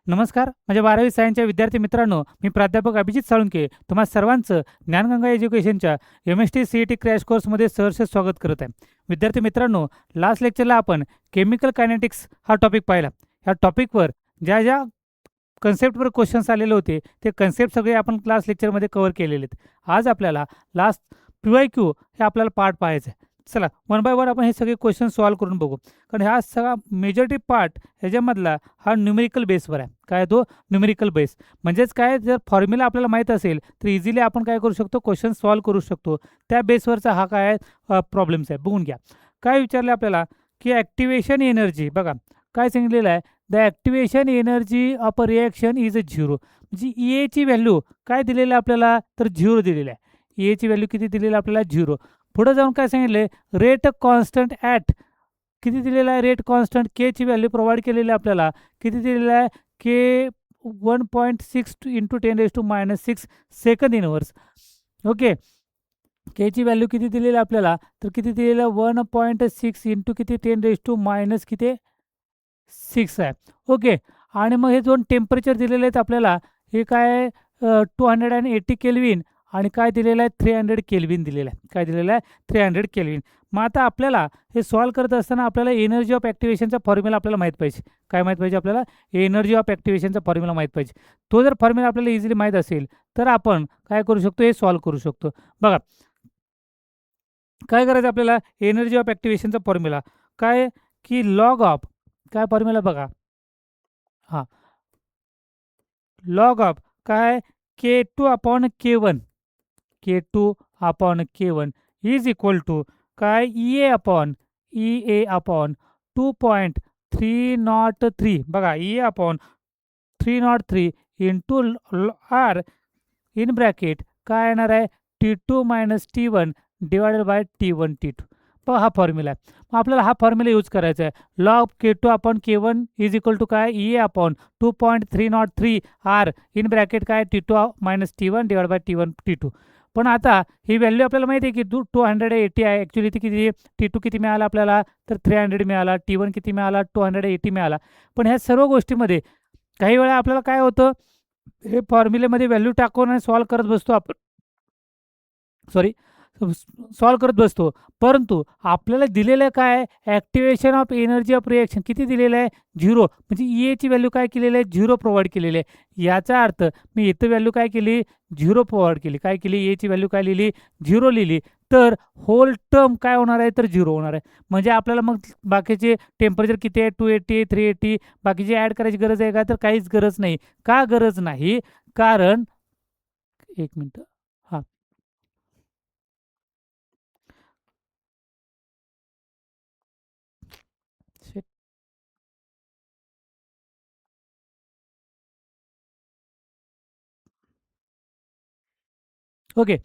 नमस्कार. माझ्या 12वी सायन्सच्या विद्यार्थी मित्रांनो, मी प्राध्यापक अभिजित साळुंके तुम्हा सर्वांचं ज्ञानगंगा एज्युकेशनच्या एम-एस-टी सी-ई-टी क्रॅश कोर्समध्ये सहर्ष स्वागत करत आहे. विद्यार्थी मित्रांनो, लास्ट लेक्चरला आपण केमिकल कायनेटिक्स हा टॉपिक पाहिला. ह्या टॉपिकवर ज्या ज्या कन्सेप्टवर क्वेश्चन्स आलेले होते, ते कन्सेप्ट सगळे आपण क्लास लेक्चरमध्ये कव्हर केलेले आहेत. आज आपल्याला लास्ट PYQ हे आपल्याला पार्ट पाहायचं आहे. चला वन बाय वन आपण हे सगळे क्वेश्चन सॉल्व्ह करून बघू. कारण हा सगळा मेजॉरिटी पार्ट ह्याच्यामधला हा न्यूमेरिकल बेसवर आहे. काय तो न्यूमेरिकल बेस म्हणजेच काय, जर फॉर्म्युला आपल्याला माहीत असेल तर इझिली आपण काय करू शकतो, क्वेश्चन सॉल्व्ह करू शकतो. त्या बेसवरचा हा काय प्रॉब्लेम्स आहे. बघून घ्या. काय विचारले आपल्याला की ॲक्टिवेशन एनर्जी, बघा काय सांगितलेलं आहे, the activation energy of a reaction is a zero. म्हणजे EAची व्हॅल्यू काय दिलेलं आहे आपल्याला, तर झिरो दिलेलं आहे. EAची व्हॅल्यू किती दिलेली आहे आपल्याला, झिरो. पुढे जाऊन काय सांगितले, रेट कॉन्स्टंट ॲट किती दिलेला आहे, रेट कॉन्स्टंट केची व्हॅल्यू प्रोव्हाइड केलेली आहे आपल्याला. किती दिलेलं आहे, के 1.6 इंटू 10⁻⁶ सेकंद इनवर्स. ओके, केची व्हॅल्यू किती दिलेली आहे आपल्याला, तर किती दिलेलं आहे, 1.6 इंटू किती 10⁻⁻ किती 6 आहे. ओके, आणि मग हे दोन टेम्परेचर दिलेले आहेत आपल्याला. हे काय 280 केल्विन आणि काय दिलेलं आहे, 300 केल्विन दिलेलं आहे. काय दिलेलं आहे, 300 केल्विन. मग आता आपल्याला हे सॉल्व्ह करत असताना आपल्याला एनर्जी ऑफ ॲक्टिवेशनचा फॉर्म्युला आपल्याला माहीत पाहिजे. काय माहीत पाहिजे आपल्याला, एनर्जी ऑफ ॲक्टिवेशनचा फॉर्म्युला माहीत पाहिजे. तो जर फॉर्म्युला आपल्याला इझिली माहीत असेल तर आपण काय करू शकतो, हे सॉल्व्ह करू शकतो. बघा काय करायचं आपल्याला, एनर्जी ऑफ ॲक्टिवेशनचा फॉर्म्युला काय, की लॉग ऑफ, काय फॉर्म्युला बघा, हां, लॉग ऑफ काय, K2/K1, K2/K1 is equal to काय, EA/2.303. बघा EA/303 into are in bracket काय येणार आहे, T2 - T1 divided by T1 T2. बघा हा फॉर्म्युला आहे. मग आपल्याला हा फॉर्म्युला यूज करायचा आहे. Log K2/K1 is equal to काय, EA/2.303 आर इन ब्रॅकेट काय, T2 - T1 divide bye T1 T2. पण आता ही व्हॅल्यू आपल्याला माहिती आहे की 280 आहे. ॲक्च्युली ती किती, T2 किती मिळाला आपल्याला, तर 300 मिळाला. T1 किती मिळाला, 280 मिळाला. पण ह्या सर्व गोष्टीमध्ये काही वेळा आपल्याला काय होतं, हे फॉर्म्युलेमध्ये व्हॅल्यू टाकून आणि सॉल्व्ह करत बसतो आपण, सॉरी, सॉल्व्ह करत बसतो. परंतु आपल्याला दिलेलं काय, activation of energy of reaction किती दिलेलं आहे, झिरो. म्हणजे EAची व्हॅल्यू काय केलेली आहे, झिरो प्रोव्हाइड केलेली आहे. याचा अर्थ मी इथं व्हॅल्यू काय केली, झिरो प्रोव्हाइड केली. काय केली, EAची व्हॅल्यू काय लिहिली, झिरो लिहिली. तर होल टर्म काय होणार आहे, तर झिरो होणार आहे. म्हणजे आपल्याला मग बाकीचे टेम्परेचर किती आहे, 280 380 बाकीचे ॲड करायची गरज आहे का, तर काहीच गरज नाही. का गरज नाही, कारण एक मिनटं, हां, ओके.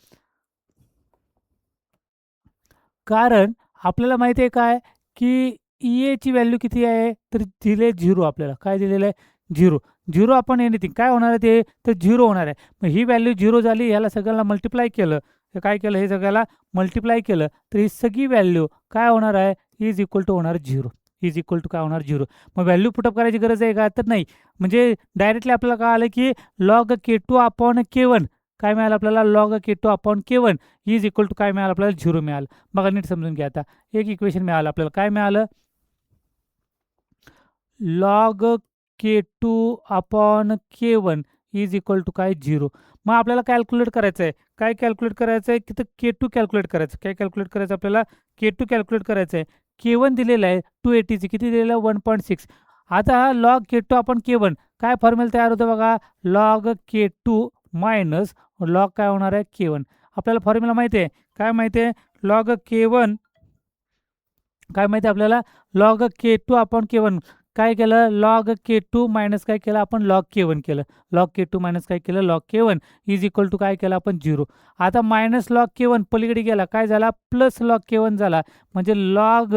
कारण आपल्याला माहिती आहे काय, की EAची व्हॅल्यू किती आहे, तर दिले झिरो आपल्याला. काय दिलेलं आहे, झिरो. झिरो आपण एनिथिंग काय होणार आहे ते, तर झिरो होणार आहे. मग ही व्हॅल्यू झिरो झाली, ह्याला सगळ्याला मल्टिप्लाय केलं, तर काय केलं, हे सगळ्याला मल्टिप्लाय केलं, तर ही सगळी व्हॅल्यू काय होणार आहे, इज इक्वल टू होणार झिरो. इज इक्वल टू काय होणार, झिरो. मग व्हॅल्यू पुटअप करायची गरज आहे का, तर नाही. म्हणजे डायरेक्टली आपल्याला काय आलं, की लॉग K2/K1 काय मिळालं आपल्याला, log K2/K1 is equal to काय मिळालं आपल्याला, झिरो मिळालं. बघा नीट समजून घ्या. आता एक इक्वेशन मिळालं आपल्याला, काय मिळालं, log K2/K1 is equal to काय, झिरो. मग आपल्याला कॅल्क्युलेट करायचं आहे, काय कॅल्क्युलेट करायचं आहे, की तर K2 कॅल्क्युलेट करायचं. काय कॅल्क्युलेट करायचं आपल्याला, K2 कॅल्क्युलेट करायचं आहे. K1 दिलेलं आहे 280ची, किती दिलेलं आहे, 1.6. आता हा लॉग K2/K1 काय फॉर्म्युला तयार होतं बघा, लॉग K2 मायनस लॉग काय होणार आहे, K1. आपल्याला फॉर्म्युला माहिती आहे, काय माहिती आहे, लॉग K1 काय माहिती आहे आपल्याला, लॉग K2/K1 काय केलं, लॉग K2 मायनस काय केलं आपण, लॉग K1 केलं. लॉग K2 मायनस काय केलं, log K1 is equal to काय केलं आपण, झिरो. आता मायनस लॉग K1 पलीकडे गेला, काय झाला, प्लस लॉग K1 झाला. म्हणजे log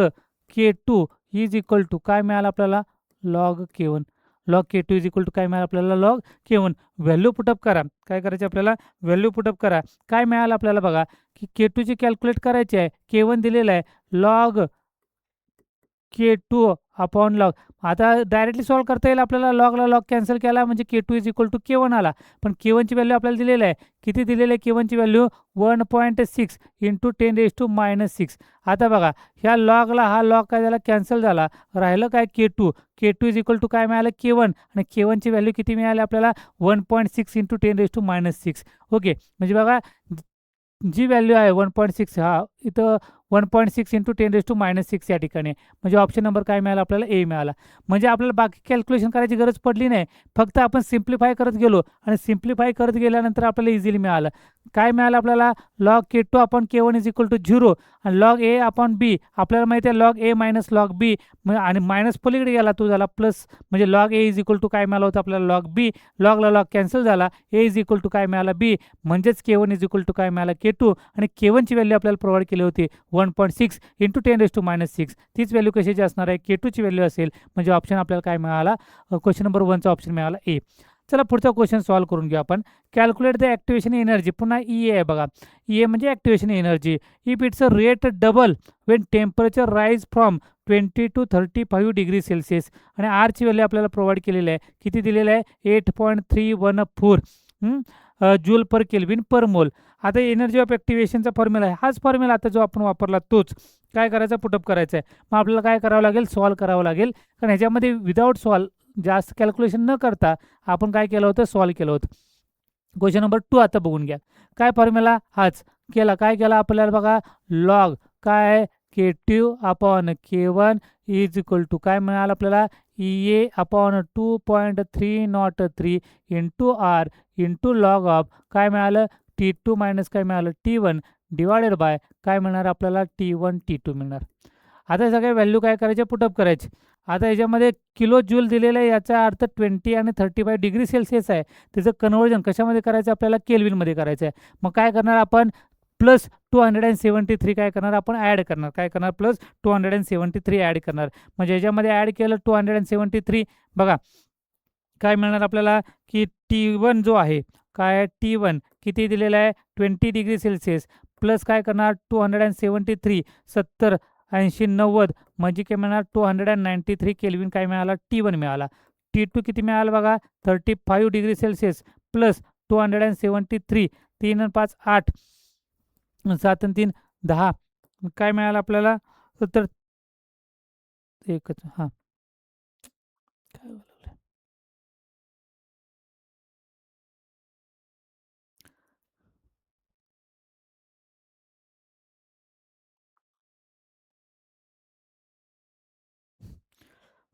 K2 is equal to काय मिळालं आपल्याला, log K1. Log K2 is equal to काय मिळालं आपल्याला, लॉग K1. व्हॅल्यू पुटअप करा, काय करायचे आपल्याला, व्हॅल्यू पुटअप करा. काय मिळालं आपल्याला बघा, की K2ची कॅल्क्युलेट करायची आहे. K1 दिलेलं आहे, लॉग K2 अपॉन लॉग. आता डायरेक्टली सॉल्व्ह करता येईल आपल्याला. लॉगला लॉग कॅन्सल केला म्हणजे K2 is equal to K1 आला. पण K1ची व्हॅल्यू आपल्याला दिलेलं आहे. किती दिलेलं आहे K1ची व्हॅल्यू? 1.6 इंटू 10⁻⁶. आता बघा, ह्या लॉगला हा लॉग काय झाला? कॅन्सल झाला. राहिलं काय? K2. K2 is equal to काय मिळालं? K1. आणि K1ची व्हॅल्यू किती मिळाली आपल्याला? 1.6 इंटू 10⁻⁶. ओके, म्हणजे बघा जी व्हॅल्यू आहे 1.6, हा इथं 1.6 इंटू 10⁻⁶ या ठिकाणी. म्हणजे ऑप्शन नंबर काय मिळाला आपल्याला? ए मिळाला. म्हणजे आपल्याला बाकी कॅल्क्युलेशन करायची गरज पडली नाही. फक्त आपण सिम्प्लिफाय करत गेलो आणि सिम्प्लिफाय करत गेल्यानंतर आपल्याला इझिली मिळालं. काय मिळालं आपल्याला? Log K2 upon K1 is equal to 0 आणि लॉग ए अपॉन बी. आपल्याला माहिती आहे log A minus log B, आणि मायनस पलीकडे गेला तो झाला प्लस. म्हणजे log A is equal to काय मिळालं होतं आपल्याला? Log B. लॉगला लॉग कॅन्सल झाला. ए इज इक्वल टू काय मिळाला? बी. म्हणजेच K1 इज इक्वल टू काय मिळाला? K2. आणि K1ची व्हॅल्यू आपल्याला प्रोव्हाइड केली होती 1.6 इंटू 10⁻⁶. तीच व्हॅल्यू कशाची असणार आहे? K2ची व्हॅल्यू असेल. म्हणजे ऑप्शन आपल्याला काय मिळाला? क्वेश्चन नंबर 1चा ऑप्शन मिळाला ए. चला पुढचा क्वेश्चन सॉल्व्ह करून घेऊ आपण. Calculate the activation energy. पुन्हा ई आहे बघा. ई म्हणजे activation energy. If it's a rate double Wien temperature rise from 20 to 35 degree Celsius. आणि आरची व्हॅल्यू आपल्याला प्रोव्हाइड केलेली आहे. किती दिलेलं आहे? 8.314 जूल पर केल्विन पर मोल. आता एनर्जी ऑफ ॲक्टिवेशनचा फॉर्म्युला आहे. हाच फॉर्म्युला आता जो आपण वापरला तोच काय करायचा? पुटअप करायचा आहे. मग आपल्याला काय करावं लागेल? सॉल्व्ह करावं लागेल. कारण ह्याच्यामध्ये विदाऊट जास्त कॅल्क्युलेशन न करता आपण काय केलं होतं? सॉल्व्ह केलं होतं. क्वेश्चन नंबर 2 आता बघून घ्या. काय फॉर्म्युला? हाच केला. काय केला आपल्याला बघा? लॉग काय? K2 upon K1 is equal to काय मिळालं आपल्याला? EA upon 2.303 into R into log of काय मिळालं? T2 मायनस काय मिळालं? T1 डिवायडेड बाय काय मिळणार आपल्याला? T1 T2 मिळणार. आता सगळ्या व्हॅल्यू काय करायचे? पुटअप करायचे. आता याच्यामध्ये किलो जूल दिलेलं आहे. याचा अर्थ 20 आणि 35 डिग्री सेल्सिअस आहे. त्याचं कन्व्हर्जन कशामध्ये करायचं? आपल्याला केल्विनमध्ये करायचं आहे. मग काय करणार आपण? प्लस 273 काय करणार आपण? ॲड करणार. काय करणार? प्लस 273 ॲड करणार. म्हणजे याच्यामध्ये ॲड केलं 273. बघा काय मिळणार आपल्याला? की T1 जो आहे काय? T1 किती दिलेला आहे? 20 डिग्री सेल्सिअस प्लस काय करणार? 273 70 80 90 म्हणजे काय मिळणार? 293 केल्विन काय मिळाला? T1 मिळाला. T2 किती मिळाला बघा? 35 डिग्री सेल्सिअस प्लस 273 3 आणि 5 8 7 आणि 3 10 काय मिळालं आपल्याला? तर एकच हां काय बोलावलं?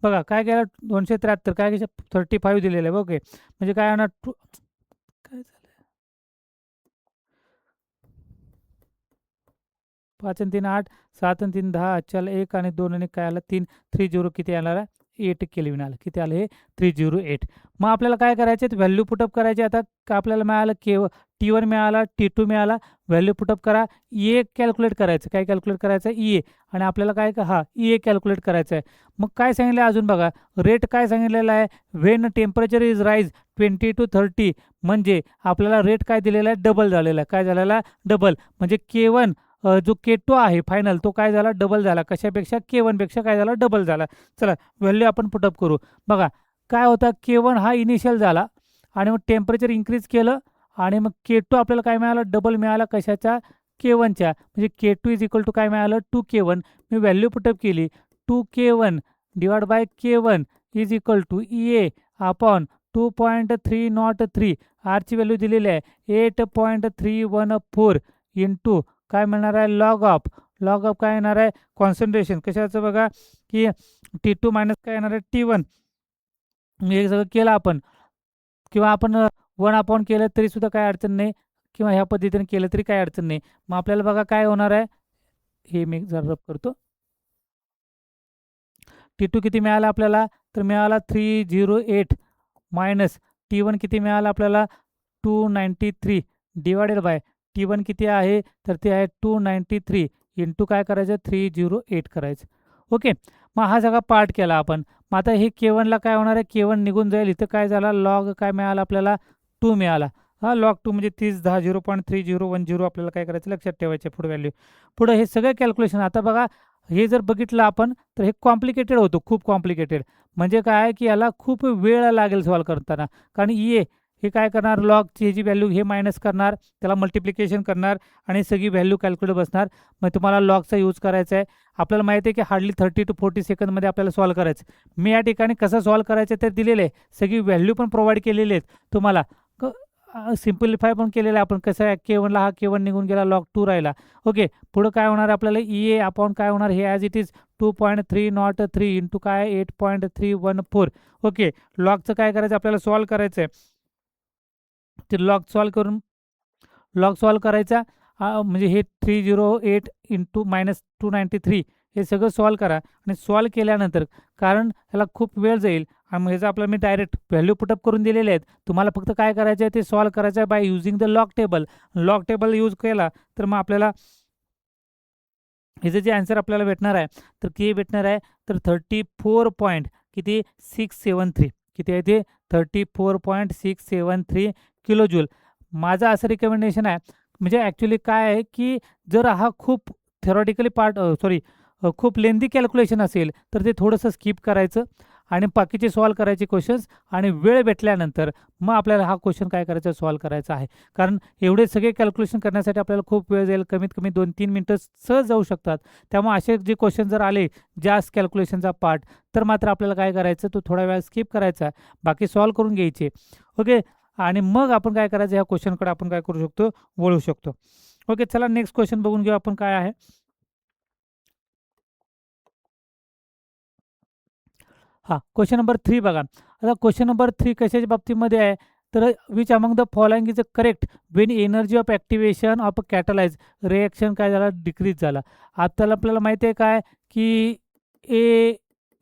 बघा काय केलं? 273 काय 35 दिलेलं आहे. ओके, म्हणजे काय होणार? काय झालं? 5 आणि 3 8 7 आणि 3 10 चला 1 आणि 2 आणि काय आलं? 3 30 किती आला? 8 केल्विन आलं. किती आलं हे? 308. मग आपल्याला काय करायचे? व्हॅल्यू पुटअप करायचे. आता आपल्याला मिळालं T1 मिळाला, T2 मिळाला. व्हॅल्यू पुटअप करा. EA कॅल्क्युलेट करायचं. काय कॅल्क्युलेट करायचं? EA. आणि आपल्याला काय EA कॅल्क्युलेट करायचं आहे. मग काय सांगितलं अजून बघा? रेट काय सांगितलेला आहे? When temperature is rise 20 to 30 म्हणजे आपल्याला रेट काय दिलेला आहे? डबल झालेला आहे. काय झालेला आहे? डबल. म्हणजे K1 जो K2 आहे फायनल तो काय झाला? डबल झाला. कशापेक्षा? K1 पेक्षा काय झाला? डबल झाला. चला व्हॅल्यू आपण पुटअप करू. बघा काय होता? K1 हा इनिशियल झाला आणि मग टेम्परेचर इन्क्रीज केलं आणि मग K2 आपल्याला काय मिळालं? डबल मिळाला. कशाच्या? K1च्या. म्हणजे K2 इज इक्वल टू काय मिळालं? 2K1. मी व्हॅल्यू पुटअप केली. 2K1 divide by K1 is equal to EA upon 2.303 आरची व्हॅल्यू दिलेली आहे 8.314 इंटू काय मिळणार आहे? Log of. लॉग ऑफ काय येणार आहे? कॉन्सन्ट्रेशन. कशाचं बघा? की T2 मायनस काय येणार आहे? T1. हे सगळं केलं आपण किंवा आपण 1 अपॉन केलं तरीसुद्धा काय अडचण नाही किंवा ह्या पद्धतीने केलं तरी काय अडचण नाही. मग आपल्याला बघा काय होणार आहे? हे मी जरा रब करतो. T2 किती मिळाला आपल्याला? तर मिळाला 308 मायनस T1 किती मिळाला आपल्याला? 293 डिवायडेड बाय T1 किती आहे? तर ते आहे 293 इंटू काय करायचं? 308 करायचं. ओके, मग हा सगळा पार्ट केला आपण. मग आता हे K1ला काय होणार आहे? K1 निघून जाईल. इथं काय झाला? लॉग काय मिळाला आपल्याला? 2 मिळाला. लॉग 2 म्हणजे 30 10 0.3010 आपल्याला काय करायचं? लक्षात ठेवायचं पुढे व्हॅल्यू. पुढं हे सगळं कॅल्क्युलेशन आता बघा हे जर बघितलं आपण तर हे कॉम्प्लिकेटेड होतं, खूप कॉम्प्लिकेटेड. म्हणजे काय आहे, की याला खूप वेळ लागेल सॉल्व्ह करताना. कारण हे काय करणार, लॉगची जी व्हॅल्यू हे मायनस करणार, त्याला मल्टिप्लिकेशन करणार आणि सगळी व्हॅल्यू कॅल्क्युलेट बसणार. मग तुम्हाला लॉगचा यूज करायचा आहे. आपल्याला माहिती आहे की हार्डली 30 to 40 सेकंदमध्ये आपल्याला सॉल्व्ह करायचं. मी या ठिकाणी कसं सॉल्व्ह करायचं ते दिलेलं आहे. सगळी व्हॅल्यू पण प्रोव्हाइड केलेली आहेत तुम्हाला. सिम्प्लिफाय पण केलेलं आहे आपण. कसं आहे, K1 ला हा K1 निघून गेला, लॉग 2 राहिला. ओके, पुढं काय होणार आपल्याला EA अपॉन काय होणार, हे ॲज इट इज 2.303 इंटू काय 8.314. ओके, लॉगचं काय करायचं आपल्याला, सॉल्व्ह करायचं आहे. ते लॉग सॉल्व्ह करायचा. म्हणजे हे 308 इंटू मायनस 293 हे सगळं सॉल्व्ह करा. आणि सॉल्व्ह केल्यानंतर, कारण ह्याला खूप वेळ जाईल आणि ह्याचं आपल्याला मी डायरेक्ट व्हॅल्यू पुटअप करून दिलेले आहेत. तुम्हाला फक्त काय करायचं आहे, ते सॉल्व्ह करायचं आहे by using the log table. Log table use केला तर मग आपल्याला ह्याचं जे आन्सर आपल्याला भेटणार आहे, तर किती भेटणार आहे, तर 34 पॉईंट किती 673. किती आहे ते, 34.673 किलो जूल. माझं असं रिकमेंडेशन आहे, म्हणजे ॲक्च्युली काय आहे, की जर हा खूप थेरॉटिकली खूप लेंदी कॅल्क्युलेशन असेल तर ते थोडंसं स्किप करायचं आणि बाकीचे सॉल्व्ह करायचे क्वेश्चन्स. आणि वेळ भेटल्यानंतर मग आपल्याला हा क्वेश्चन काय करायचा, सॉल्व्ह करायचा आहे. कारण एवढे सगळे कॅल्क्युलेशन करण्यासाठी आपल्याला खूप वेळ जाईल, कमीत कमी 2-3 मिनटं सहज जाऊ शकतात. त्यामुळे असे जे क्वेश्चन जर आले जास्त कॅल्क्युलेशनचा पार्ट, तर मात्र आपल्याला काय करायचं, तो थोडा वेळ स्किप करायचा, बाकी सॉल्व्ह करून घ्यायचे. ओके, आणि मग आपण काय करायचं, ह्या क्वेश्चनकडे आपण काय करू शकतो, वळू शकतो. ओके, चला नेक्स्ट क्वेश्चन बघून घेऊ आपण काय आहे. हां, क्वेश्चन नंबर 3 बघा. आता क्वेश्चन नंबर 3 कशाच्या बाबतीमध्ये आहे, तर which among the following is a correct Wien energy of activation of a कॅटलाइज reaction काय झाला, डिक्रीज झाला. आता आपल्याला माहिती आहे काय, की A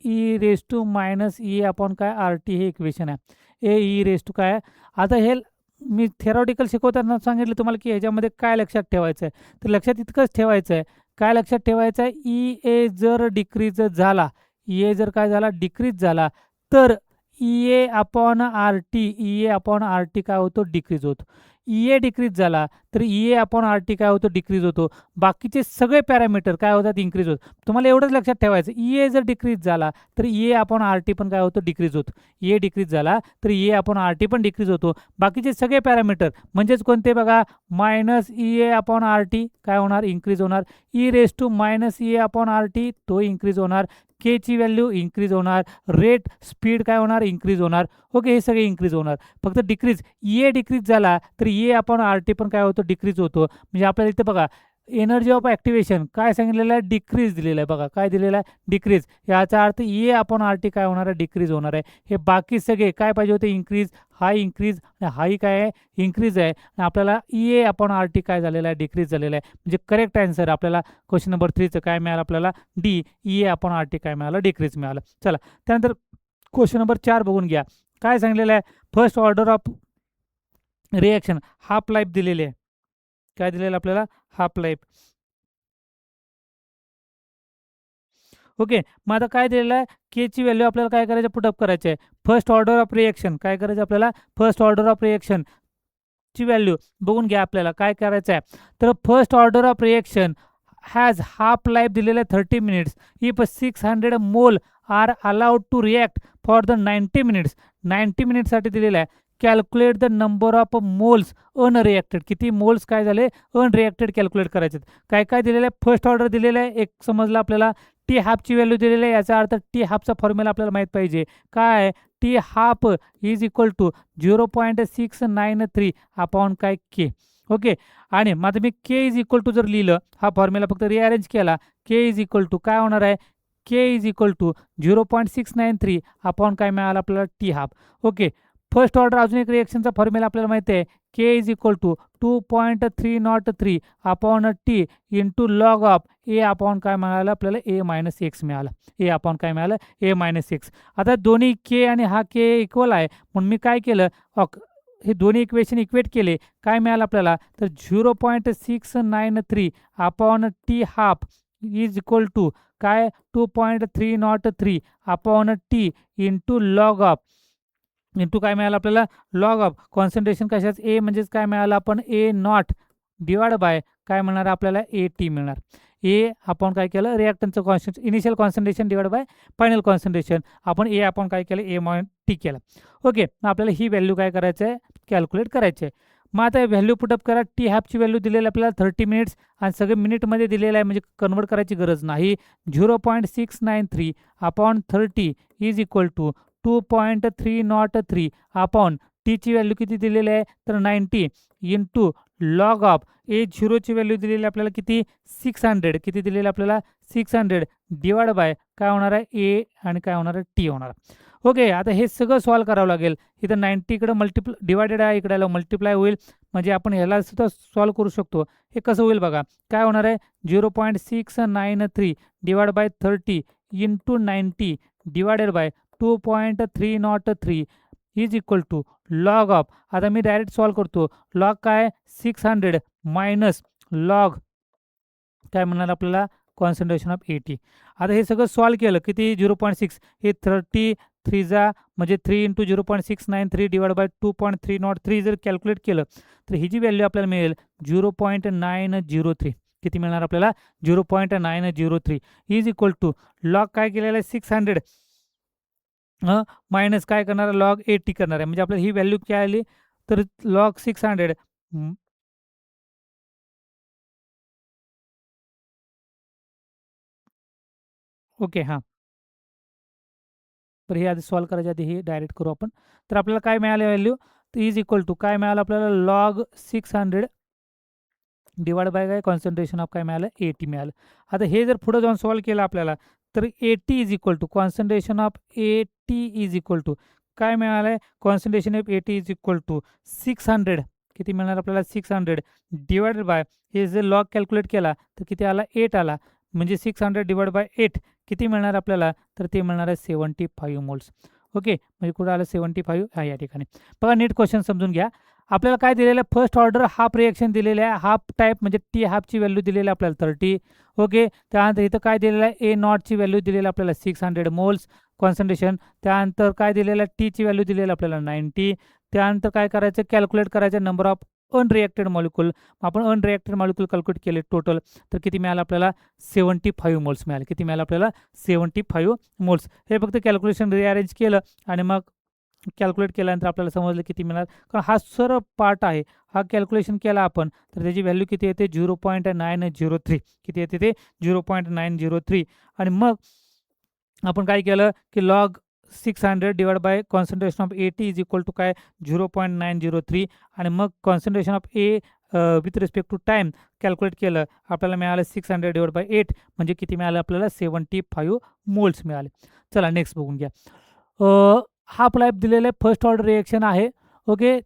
E raise to minus E upon काय आर टी हे इक्वेशन आहे. ए ई रेज टू काय आहे. आता हे मी थेरॉटिकल शिकवताना सांगितलं तुम्हाला, की ह्याच्यामध्ये काय लक्षात ठेवायचं आहे. तर लक्षात इतकंच ठेवायचं आहे, काय लक्षात ठेवायचं आहे, ई ए जर डिक्रीज झाला, ए जर काय झाला, डिक्रीज झाला, तर A upon R T, A upon R T काय होतो, डिक्रीज होतो. ए डिक्रीज झाला तर ए अपॉन आर टी काय होतो, डिक्रीज होतो. बाकीचे सगळे पॅरामीटर काय होतात, इन्क्रीज होतात. तुम्हाला एवढंच लक्षात ठेवायचं, ए जर डिक्रीज झाला तर ए अपॉन आर टी पण काय होतं, डिक्रीज होतो. ए डिक्रीज झाला तर ए अपॉन आर टी पण डिक्रीज होतो. बाकीचे सगळे पॅरामीटर म्हणजेच कोणते बघा, minus A upon R T काय होणार, इन्क्रीज होणार. E raise to minus A upon R T तो इन्क्रीज होणार. केची व्हॅल्यू इन्क्रीज होणार. रेट स्पीड काय होणार, इन्क्रीज होणार. ओके, हे सगळे इन्क्रीज होणार. फक्त डिक्रीज, ए डिक्रीज झाला तर ए अपॉन आर टी पण काय होतं, डिक्रीज होतो. म्हणजे आपल्याला इथे बघा, एनर्जी ऑफ ॲक्टिव्हेशन काय सांगितलेलं आहे, डिक्रीज दिलेलं आहे. बघा काय दिलेलं आहे, डिक्रीज. याचा अर्थ ए अपॉन आर टी काय होणार आहे, डिक्रीज होणार आहे. हे बाकी सगळे काय पाहिजे होते, इन्क्रीज, हाय इन्क्रीज, हाई काय आहे, इन्क्रीज आहे. आणि आपल्याला ए अपॉन आर टी काय झालेलं आहे, डिक्रीज झालेलं आहे. म्हणजे करेक्ट आन्सर आपल्याला क्वेश्चन नंबर 3चं काय मिळालं आपल्याला, डी, ए अपॉन आर टी काय मिळालं, डिक्रीज मिळालं. चला त्यानंतर क्वेश्चन नंबर 4 बघून घ्या. काय सांगितलेलं आहे, first order of reaction half life दिलेली आहे. काय दिलेलं आपल्याला, हाफ लाईफ. ओके, मग आता काय दिलेलं आहे, केची व्हॅल्यू आपल्याला काय करायचं, पुटअप करायचं आहे. फर्स्ट ऑर्डर ऑफ रिएक्शन काय करायचं आपल्याला, फर्स्ट ऑर्डर ऑफ रिएक्शन ची व्हॅल्यू बघून घ्या. आपल्याला काय करायचं आहे, तर first order of reaction has half life दिलेलं आहे 30 minutes. If 600 mole are allowed to react for the 90 minutes. 90 मिनिट्ससाठी दिलेलं आहे. Calculate the number of moles unreacted. किती मोल्स काय झाले, अनरिॲक्टेड कॅल्क्युलेट करायचे. काय काय दिलेलं आहे, फर्स्ट ऑर्डर दिलेलं आहे, एक समजलं आपल्याला. टी हाफची व्हॅल्यू दिलेली आहे, याचा अर्थ टी हाफचा फॉर्म्युला आपल्याला माहीत पाहिजे. काय, T half is equal to 0.693 upon काय के. ओके, आणि मग आता मी के इज इक्वल टू जर लिहिलं, हा फॉर्म्युला फक्त रिअरेंज केला, के इज इक्वल टू काय होणार आहे, K is equal to 0.693 upon काय मिळालं आपल्याला, T half. Okay, first order अजून एक रिएक्शनचा फॉर्म्युला आपल्याला माहिती आहे, K is equal to 2.303 upon T into log of A upon काय मिळालं आपल्याला, ए मायनस एक्स मिळालं. ए अपॉन काय मिळालं, ए मायनस एक्स. आता दोन्ही के आणि हा के इक्वल आहे, म्हणून मी काय केलं, हे दोन्ही इक्वेशन इक्वेट केले. काय मिळालं आपल्याला, तर 0.693 upon T half is equal to काय, 2.303 upon T into log of, into काय मिळालं आपल्याला, लॉग ऑफ कॉन्सन्ट्रेशन कशाचं, ए म्हणजेच काय मिळालं आपण, ए नॉट डिवाइड बाय काय मिळणार आपल्याला, ए टी मिळणार. ए आपण काय केलं, रिॲक्टंटचं initial concentration divide by final concentration. आपण ए आपण काय केलं, ए मॉइन टी केलं. ओके, मग आपल्याला ही व्हॅल्यू काय करायचं आहे, कॅल्क्युलेट करायची आहे. मग आता व्हॅल्यू पुटअप करा. टी हॅपची व्हॅल्यू दिलेली आपल्याला 30 मिनिट्स आणि सगळे मिनिटमध्ये दिलेलं आहे, म्हणजे कन्वर्ट करायची गरज नाही. 0.693 upon 30 is equal to 2.303 upon टीची व्हॅल्यू किती दिलेली आहे, तर 90 इंटू लॉग ऑफ ए झिरोची व्हॅल्यू दिलेली आपल्याला किती, 600. किती दिलेली आपल्याला, 600 डिवाइड बाय काय होणार आहे, ए आणि काय होणार आहे, टी होणार. ओके, आता हे सगळं सॉल्व करावं लागेल. इथं 90 इकडं डिवायडेड आहे, इकडे मल्टिप्लाय होईल, म्हणजे आपण ह्याला सुद्धा सॉल्व करू शकतो. हे कसं होईल बघा, काय होणार आहे, 0.693 divide by 30 into 90 divided by 2.303 is equal to log of. आता मी डायरेक्ट सॉल्व करतो. लॉग काय, 600 मायनस लॉग काय म्हणणार आपल्याला, कॉन्सन्ट्रेशन ऑफ एटी. आता हे सगळं सॉल्व केलं, किती, 0.6, हे 33 जा म्हणजे 3 इंटू 0.693 डिवाइड बाय 2.303 जर कॅल्क्युलेट केलं तर ही जी व्हॅल्यू आपल्याला मिळेल 0.903. किती मिळणार आपल्याला, 0.903 इज इक्वल टू लॉग काय केलेलं आहे, 600 मायनस काय करणार, लॉग 80 करणार आहे. म्हणजे आपल्याला ही व्हॅल्यू काय आली, तर लॉग 600. ओके, हां, तर हे आधी सॉल्व करायच्या आधी हे डायरेक्ट करू आपण. तर आपल्याला काय मिळालं व्हॅल्यू, तर इज इक्वल टू काय मिळालं आपल्याला, लॉग 600 डिवाइड बाय काय, कॉन्सन्ट्रेशन ऑफ काय मिळालं, 80 मिळालं. आता हे जर पुढे जाऊन सॉल्व केलं आपल्याला तर 80 is equal to concentration of 80 is equal to काय मिळालं आहे, concentration of 80 is equal to 600. किती मिळणार आपल्याला, 600 डिवाइडेड बाय, हे जर लॉग कॅल्क्युलेट केला तर किती आला, 8 आला. म्हणजे 600 डिवाइड बाय 8 किती मिळणार आपल्याला, तर ते मिळणार आहे 75 मोल्स. ओके, म्हणजे कुठं आलं, 75 हा या ठिकाणी. बघा नीट क्वेश्चन समजून घ्या. आपल्याला काय दिलेलं आहे, फर्स्ट ऑर्डर हाफ रिएक्शन दिलेलं आहे, हाफ टाईप म्हणजे टी हाफची व्हॅल्यू दिलेली आहे आपल्याला 30. ओके, त्यानंतर इथं काय दिलेलं आहे, ए नॉटची व्हॅल्यू दिलेली आहे आपल्याला 600 मोल्स कॉन्सन्ट्रेशन. त्यानंतर काय दिलेलं आहे, टीची व्हॅल्यू दिलेली आहे आपल्याला 90. त्यानंतर काय करायचं, कॅल्क्युलेट करायचं नंबर ऑफ अनरिएक्टेड मॉलिक्यूल. आपण अनरिएक्टेड मॉलिक्यूल कॅल्क्युलेट केले टोटल, तर किती मिळालं आपल्याला, 75 मोल्स मिळाले. किती मिळालं आपल्याला, 75 मोल्स. हे फक्त कॅल्क्युलेशन रिअरेंज केलं आणि मग कॅल्क्युलेट केल्यानंतर आपल्याला समजलं किती मिळणार. कारण हा सर्व पार्ट आहे, हा कॅल्क्युलेशन केला आपण तर त्याची व्हॅल्यू किती येते, 0.903. किती येते ते, 0.903. आणि मग आपण काय केलं की log 600 divide by concentration of 80 is equal to काय, 0.903. आणि मग concentration of A with respect to time calculate केलं, आपल्याला मिळालं 600 डिवाइड बाय 8 म्हणजे किती मिळालं आपल्याला, 75 मोल्स मिळाले. चला नेक्स्ट बघून घ्या. हाफ लाईफ दिलेलं आहे, फर्स्ट ऑर्डर रिएक्शन आहे. ओके,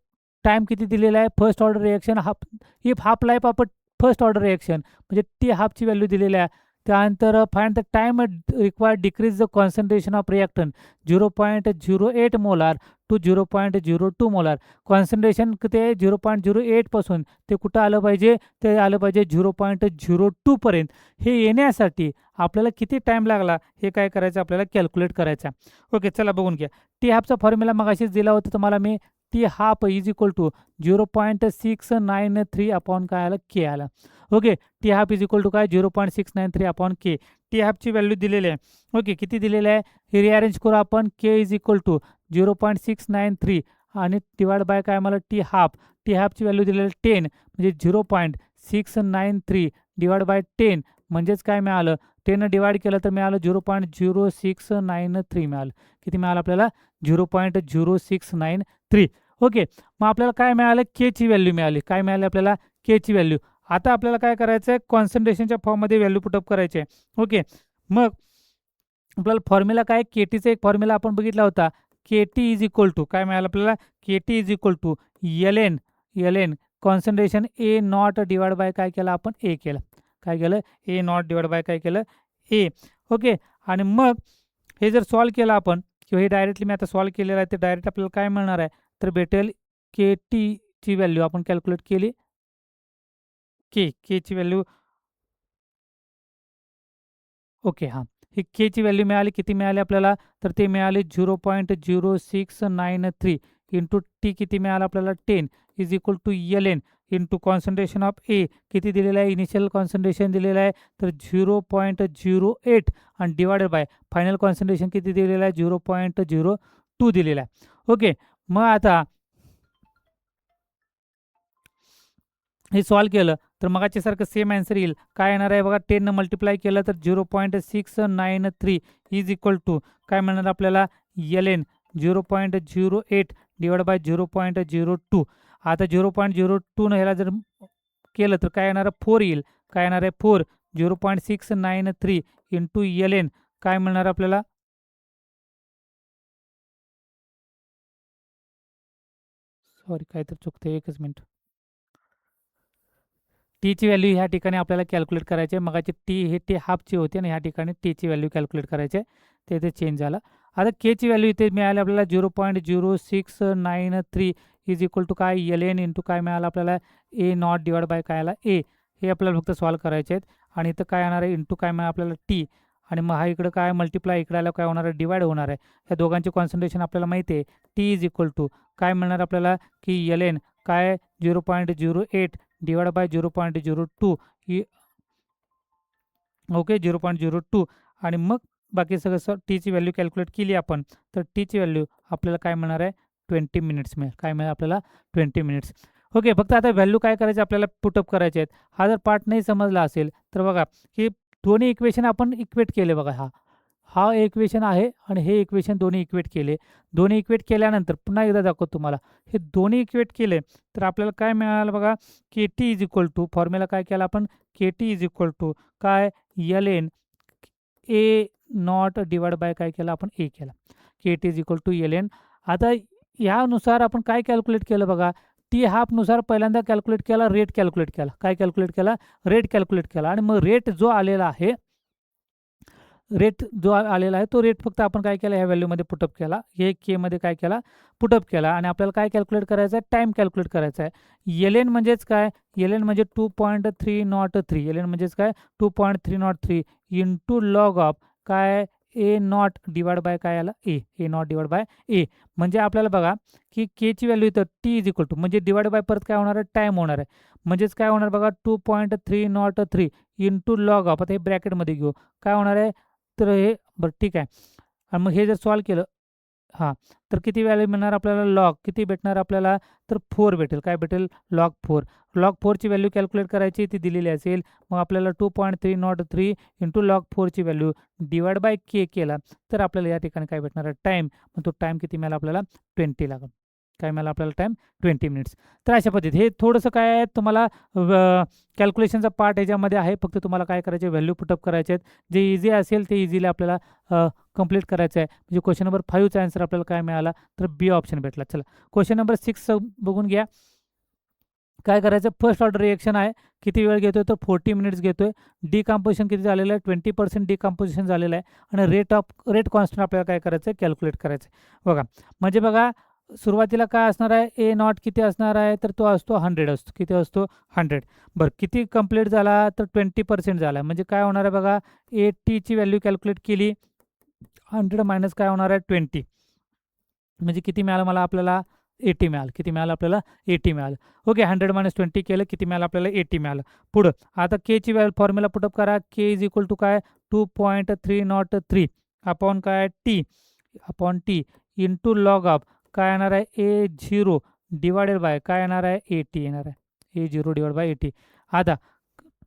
टाईम किती दिलेला आहे, first order reaction half, if half life आपण फर्स्ट ऑर्डर रिएक्शन म्हणजे टी हाफची व्हॅल्यू दिलेली आहे. त्यानंतर find the time required decrease the concentration of reactant 0.08 molar to 0.02 molar. Concentration किती आहे, 0.08 पासून ते कुठं आलं पाहिजे, ते आलं पाहिजे 0.02 पर्यंत. हे येण्यासाठी आपल्याला किती टाईम लागला हे काय करायचं, आपल्याला कॅल्क्युलेट करायचं. ओके, चला बघून घ्या. टी हाफचा फॉर्म्युला मगाशीच दिला होता तुम्हाला मी, T half is equal to 0.693 upon काय आलं, के आलं. Okay, T half is equal to काय, 0.693 अपॉन के. टी हाफची व्हॅल्यू दिलेली आहे. ओके, किती दिलेलं आहे हे रिअरेंज करू आपण. के इज इक्वल टू 0.693 आणि डिवाइड बाय काय मला, टी हाफ. टी हाफची व्हॅल्यू दिलेली आहे 10 म्हणजे 0.693 डिवाइड बाय 10 म्हणजेच काय मिळालं, 10 डिवाइड केलं तर मिळालं 0.0693 मिळालं. किती मिळालं आपल्याला, 0.0693. ओके, मग आपल्याला काय मिळालं, केची व्हॅल्यू मिळाली. काय मिळाली आपल्याला, केची व्हॅल्यू. आता आपल्याला काय करायचं आहे, कॉन्सन्ट्रेशनच्या फॉर्ममध्ये व्हॅल्यू पुटअप करायचे आहे. ओके, मग आपल्याला फॉर्म्युला काय, के टीचा एक फॉर्म्युला आपण बघितला होता. K T is equal to काय मिळालं आपल्याला, K T is equal to L N concentration A not divide by काय केलं आपण, ए केलं. काय केलं, ए नॉट डिवाइड बाय काय केलं, ए. ओके, आणि मग हे जर सॉल्व केलं आपण, किंवा हे डायरेक्टली मी आता सॉल्व केलेलं आहे, तर डायरेक्ट आपल्याला काय मिळणार आहे, तर भेटेल के टीची व्हॅल्यू आपण कॅल्क्युलेट केली. केची व्हॅल्यू. ओके, हां, ही केची व्हॅल्यू मिळाली. किती मिळाली आपल्याला, तर ते मिळाले 0.0693 इंटू टी किती मिळालं आपल्याला, 10 is equal to L N. Into concentration of A किती दिलेलं आहे, इनिशियल कॉन्सन्ट्रेशन दिलेलं आहे तर 0.08 आणि डिवायडेड बाय फायनल कॉन्सन्ट्रेशन किती दिलेलं आहे 0.02 दिलेलं आहे. ओके, मग आता हे सॉल्व केलं तर मगाच्यासारखं सेम आन्सर येईल. काय येणार आहे बघा, 10 मल्टिप्लाय केलं तर 0.693 इज इक्वल टू काय मिळणार आपल्याला एल एन 0.08 डिवाइड बाय 0.02. आता 0.02 ह्याला जर केलं तर काय येणार 4 येईल. काय येणार आहे 4 0.693 इंटू एल एन काय मिळणार आपल्याला, सॉरी काहीतरी चुकते एकच मिनिट. टीची व्हॅल्यू ह्या ठिकाणी आपल्याला कॅल्क्युलेट करायची आहे. मगाची टी हे टी हाफची होती आणि ह्या ठिकाणी टीची व्हॅल्यू कॅल्क्युलेट करायची आहे, ते इथे चेंज झालं. आता केची व्हॅल्यू इथे मिळाली आपल्याला 0.0693 इज इक्वल टू काय एल एन इंटू काय मिळालं आपल्याला ए नॉट डिवाइड बाय काय आला ए. हे आपल्याला फक्त सॉल्व करायचे आहेत. आणि इथं काय येणार आहे इंटू काय मिळालं आपल्याला टी, आणि मग हा इकडं काय मल्टिप्लाय इकडे आलं काय होणार आहे डिवाइड होणार आहे. ह्या दोघांचे कॉन्सन्ट्रेशन आपल्याला माहिती आहे. टी इज इक्वल टू काय मिळणार आपल्याला की एल एन काय 0.08 डिवाइड बाय 0.02 ही ओके 0.02. आणि मग बाकी सगळं टीची व्हॅल्यू कॅल्क्युलेट केली आपण तर टीची व्हॅल्यू आपल्याला काय मिळणार आहे 20 मिनिट्स मिळेल. काय मिळेल आपल्याला 20 मिनिट्स. ओके, फक्त आता व्हॅल्यू काय करायचे आपल्याला पुटअप करायचे आहेत. हा जर पार्ट नाही समजला असेल तर बघा की दोन्ही इक्वेशन आपण इक्वेट केले. बघा हा हा इक्वेशन आहे आणि हे इक्वेशन दोन्ही इक्वेट केले. दोन्ही इक्वेट केल्यानंतर पुन्हा एकदा दाखवतो तुम्हाला, हे दोन्ही इक्वेट केले तर आपल्याला काय मिळालं बघा K T is equal to formula काय केला आपण K T is equal to काय L N A not divide by काय केलं आपण ए केला. K T is equal to L N. आता ह्यानुसार आपण काय कॅल्क्युलेट केलं बघा, टी हाफनुसार पहिल्यांदा कॅल्क्युलेट केला, रेट कॅल्क्युलेट केला. काय कॅल्क्युलेट केला, रेट कॅल्क्युलेट केला. आणि मग रेट जो आलेला आहे तो रेट फक्त आपण काय केला ह्या व्हॅल्यूमध्ये पुटअप केला. हे केमध्ये काय केला पुटअप केला. आणि आपल्याला काय कॅल्क्युलेट करायचं आहे टाईम कॅल्क्युलेट करायचा आहे. एल एन म्हणजेच काय, एल एन म्हणजे 2.303. एल एन म्हणजेच काय 2.303 इंटू लॉग ऑफ काय ए नॉट डिवाइड बाय काय आला ए नॉट डिवाइड बाय ए. म्हणजे आपल्याला बघा की केची व्हॅल्यू इथं टी इज इक्वल टू म्हणजे डिवाइड बाय परत काय होणार आहे टाईम होणार आहे. म्हणजेच काय होणार बघा 2.303 इंटू लॉग ऑफ, आता हे ब्रॅकेटमध्ये घेऊ काय होणार आहे तर हे बरं ठीक आहे. आणि मग हे जर सॉल्व केलं हां तर किती व्हॅल्यू मिळणार आपल्याला लॉग किती भेटणार आपल्याला तर 4 भेटेल. काय भेटेल लॉग 4. लॉग 4ची व्हॅल्यू कॅल्क्युलेट करायची ती दिलेली असेल. मग आपल्याला 2.303 इंटू लॉग 4ची व्हॅल्यू डिवाइड बाय के केला तर आपल्याला या ठिकाणी काय भेटणार आहे टाईम. मग तो टाईम किती मिळाला आपल्याला 20 लागेल. काय मिळाला आपल्याला टाईम 20 मिनिट्स. तर अशा पद्धतीत हे थोडंसं काय आहे तुम्हाला कॅल्क्युलेशनचा पार्ट याच्यामध्ये आहे. फक्त तुम्हाला काय करायचे व्हॅल्यू पुटअप करायचे आहेत. जे इझी असेल ते इझिली आपल्याला कंप्लीट करायचं आहे. म्हणजे क्वेश्चन नंबर 5चा आन्सर आपल्याला काय मिळाला तर बी ऑप्शन भेटला. चला क्वेश्चन नंबर 6 बघून घ्या. काय करायचं फर्स्ट ऑर्डर रिएक्शन आहे. किती वेळ घेतोय तर 40 मिनिट्स घेतोय. डिकम्पोजिशन किती झालेलं आहे 20% डिकम्पोजिशन झालेलं आहे. आणि रेट कॉन्स्टंट आपल्याला काय करायचं आहे कॅल्क्युलेट करायचं आहे. बघा म्हणजे बघा सुरुवातीला काय असणार आहे ए नॉट किती असणार आहे तर तो असतो 100 असतो. किती असतो 100. बरं किती कंप्लीट झाला तर 20% झाला. म्हणजे काय होणार आहे बघा ए टीची व्हॅल्यू कॅल्क्युलेट केली 100 मायनस काय होणार आहे 20 म्हणजे किती मिळालं मला आपल्याला 80 मिळालं. किती मिळालं आपल्याला 80 मिळालं. ओके 100 मायनस 20 केलं किती मिळालं आपल्याला 80 मिळालं. पुढं आता केची फॉर्म्युला पुटअप करा. के इज इक्वल टू काय 2.303 अपॉन काय T upon T into log of काय येणार आहे ए 0 डिवायडेड बाय काय येणार आहे 80 येणार आहे. ए 0 डिवाइड बाय 80. आता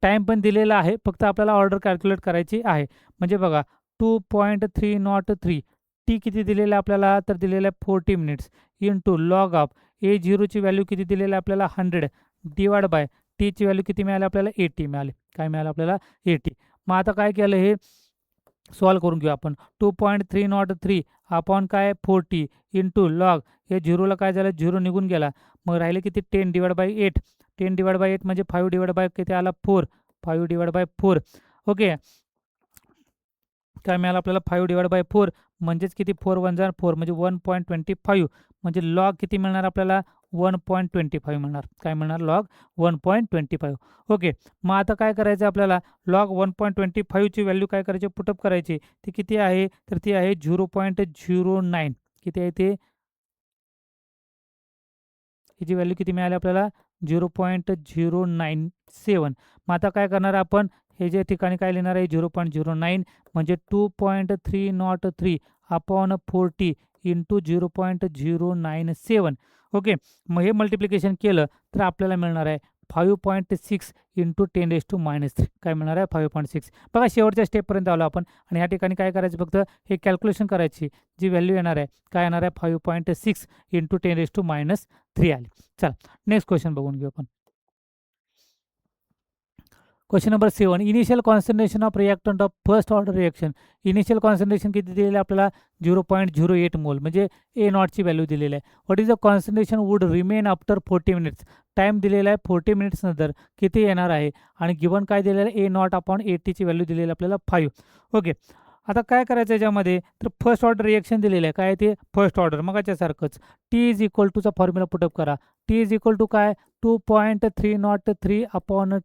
टाईम पण दिलेला आहे फक्त आपल्याला ऑर्डर कॅल्क्युलेट करायची आहे. म्हणजे बघा 2.303 टी किती दिलेलं आहे आपल्याला तर दिलेलं आहे 40 minutes into log of A 0ची व्हॅल्यू किती दिलेली आहे आपल्याला 100 डिवाइड बाय टीची व्हॅल्यू किती मिळाली आपल्याला 80 मिळाली. काय मिळालं आपल्याला 80. मग आता काय केलं हे सॉल्व करून घेऊ आपण. 2.303 अपॉन काय 40 इंटू लॉग हे 0ला काय झालं 0 निघून गेला. मग राहिले किती 10 डिवाइड बाय 8. 10 डिवाइड बाय 8 म्हणजे 5 डिवाइड बाय किती आला 4. 5 डिवाइड बाय 4. ओके काय मिळालं आपल्याला 5 डिवाइड बाय 4 म्हणजेच किती 4 1 जा 4 म्हणजे 1.25 म्हणजे लॉग किती मिळणार आपल्याला 1.25 मिळणार. काय मिळणार लॉग 1.25. ओके मग आता काय करायचं आपल्याला लॉग 1.25 ची व्हॅल्यू काय करायची पुटअप करायची. ती किती आहे तर ती आहे 0.09. किती आहे ते याची व्हॅल्यू किती मिळाली आपल्याला 0.097. मग आता काय करणार आपण, हे जे ठिकाणी काय लिहिणार आहे 0.09 म्हणजे 2.303 अपॉन 40 इंटू 0.097. ओके, मग हे मल्टिप्लिकेशन केलं तर आपल्याला मिळणार आहे 5.6 इंटू 10⁻³ काय मिळणार आहे 5.6. बघा शेवटच्या स्टेपपर्यंत आलो आपण आणि ह्या ठिकाणी काय करायचं, फक्त हे कॅल्क्युलेशन करायची, जी व्हॅल्यू येणार आहे काय येणार आहे 5.6 इंटू 10⁻³ आली. चला नेक्स्ट क्वेश्चन बघून घेऊ आपण. Question number 7. Initial concentration of reactant of first order reaction. Initial concentration किती दिलेलं आहे आपल्याला 0.08 मोल म्हणजे ए नॉटची व्हॅल्यू दिलेली आहे. What is the concentration would remain after 40 minutes. Time दिलेला आहे 40 मिनिट्स नंतर किती येणार आहे आणि गिवन काय दिलेलं आहे ए नॉट अपॉन 80ची व्हॅल्यू दिलेली आहे आपल्याला 5. ओके, आता काय करायचं याच्यामध्ये, तर फर्स्ट ऑर्डर रिएक्शन दिलेलं आहे काय ते फर्स्ट ऑर्डर मगाच्यासारखंच. टी इज इक्वल टूचा फॉर्म्युला पुटअप करा. टी इज इक्वल टू काय 2.303 upon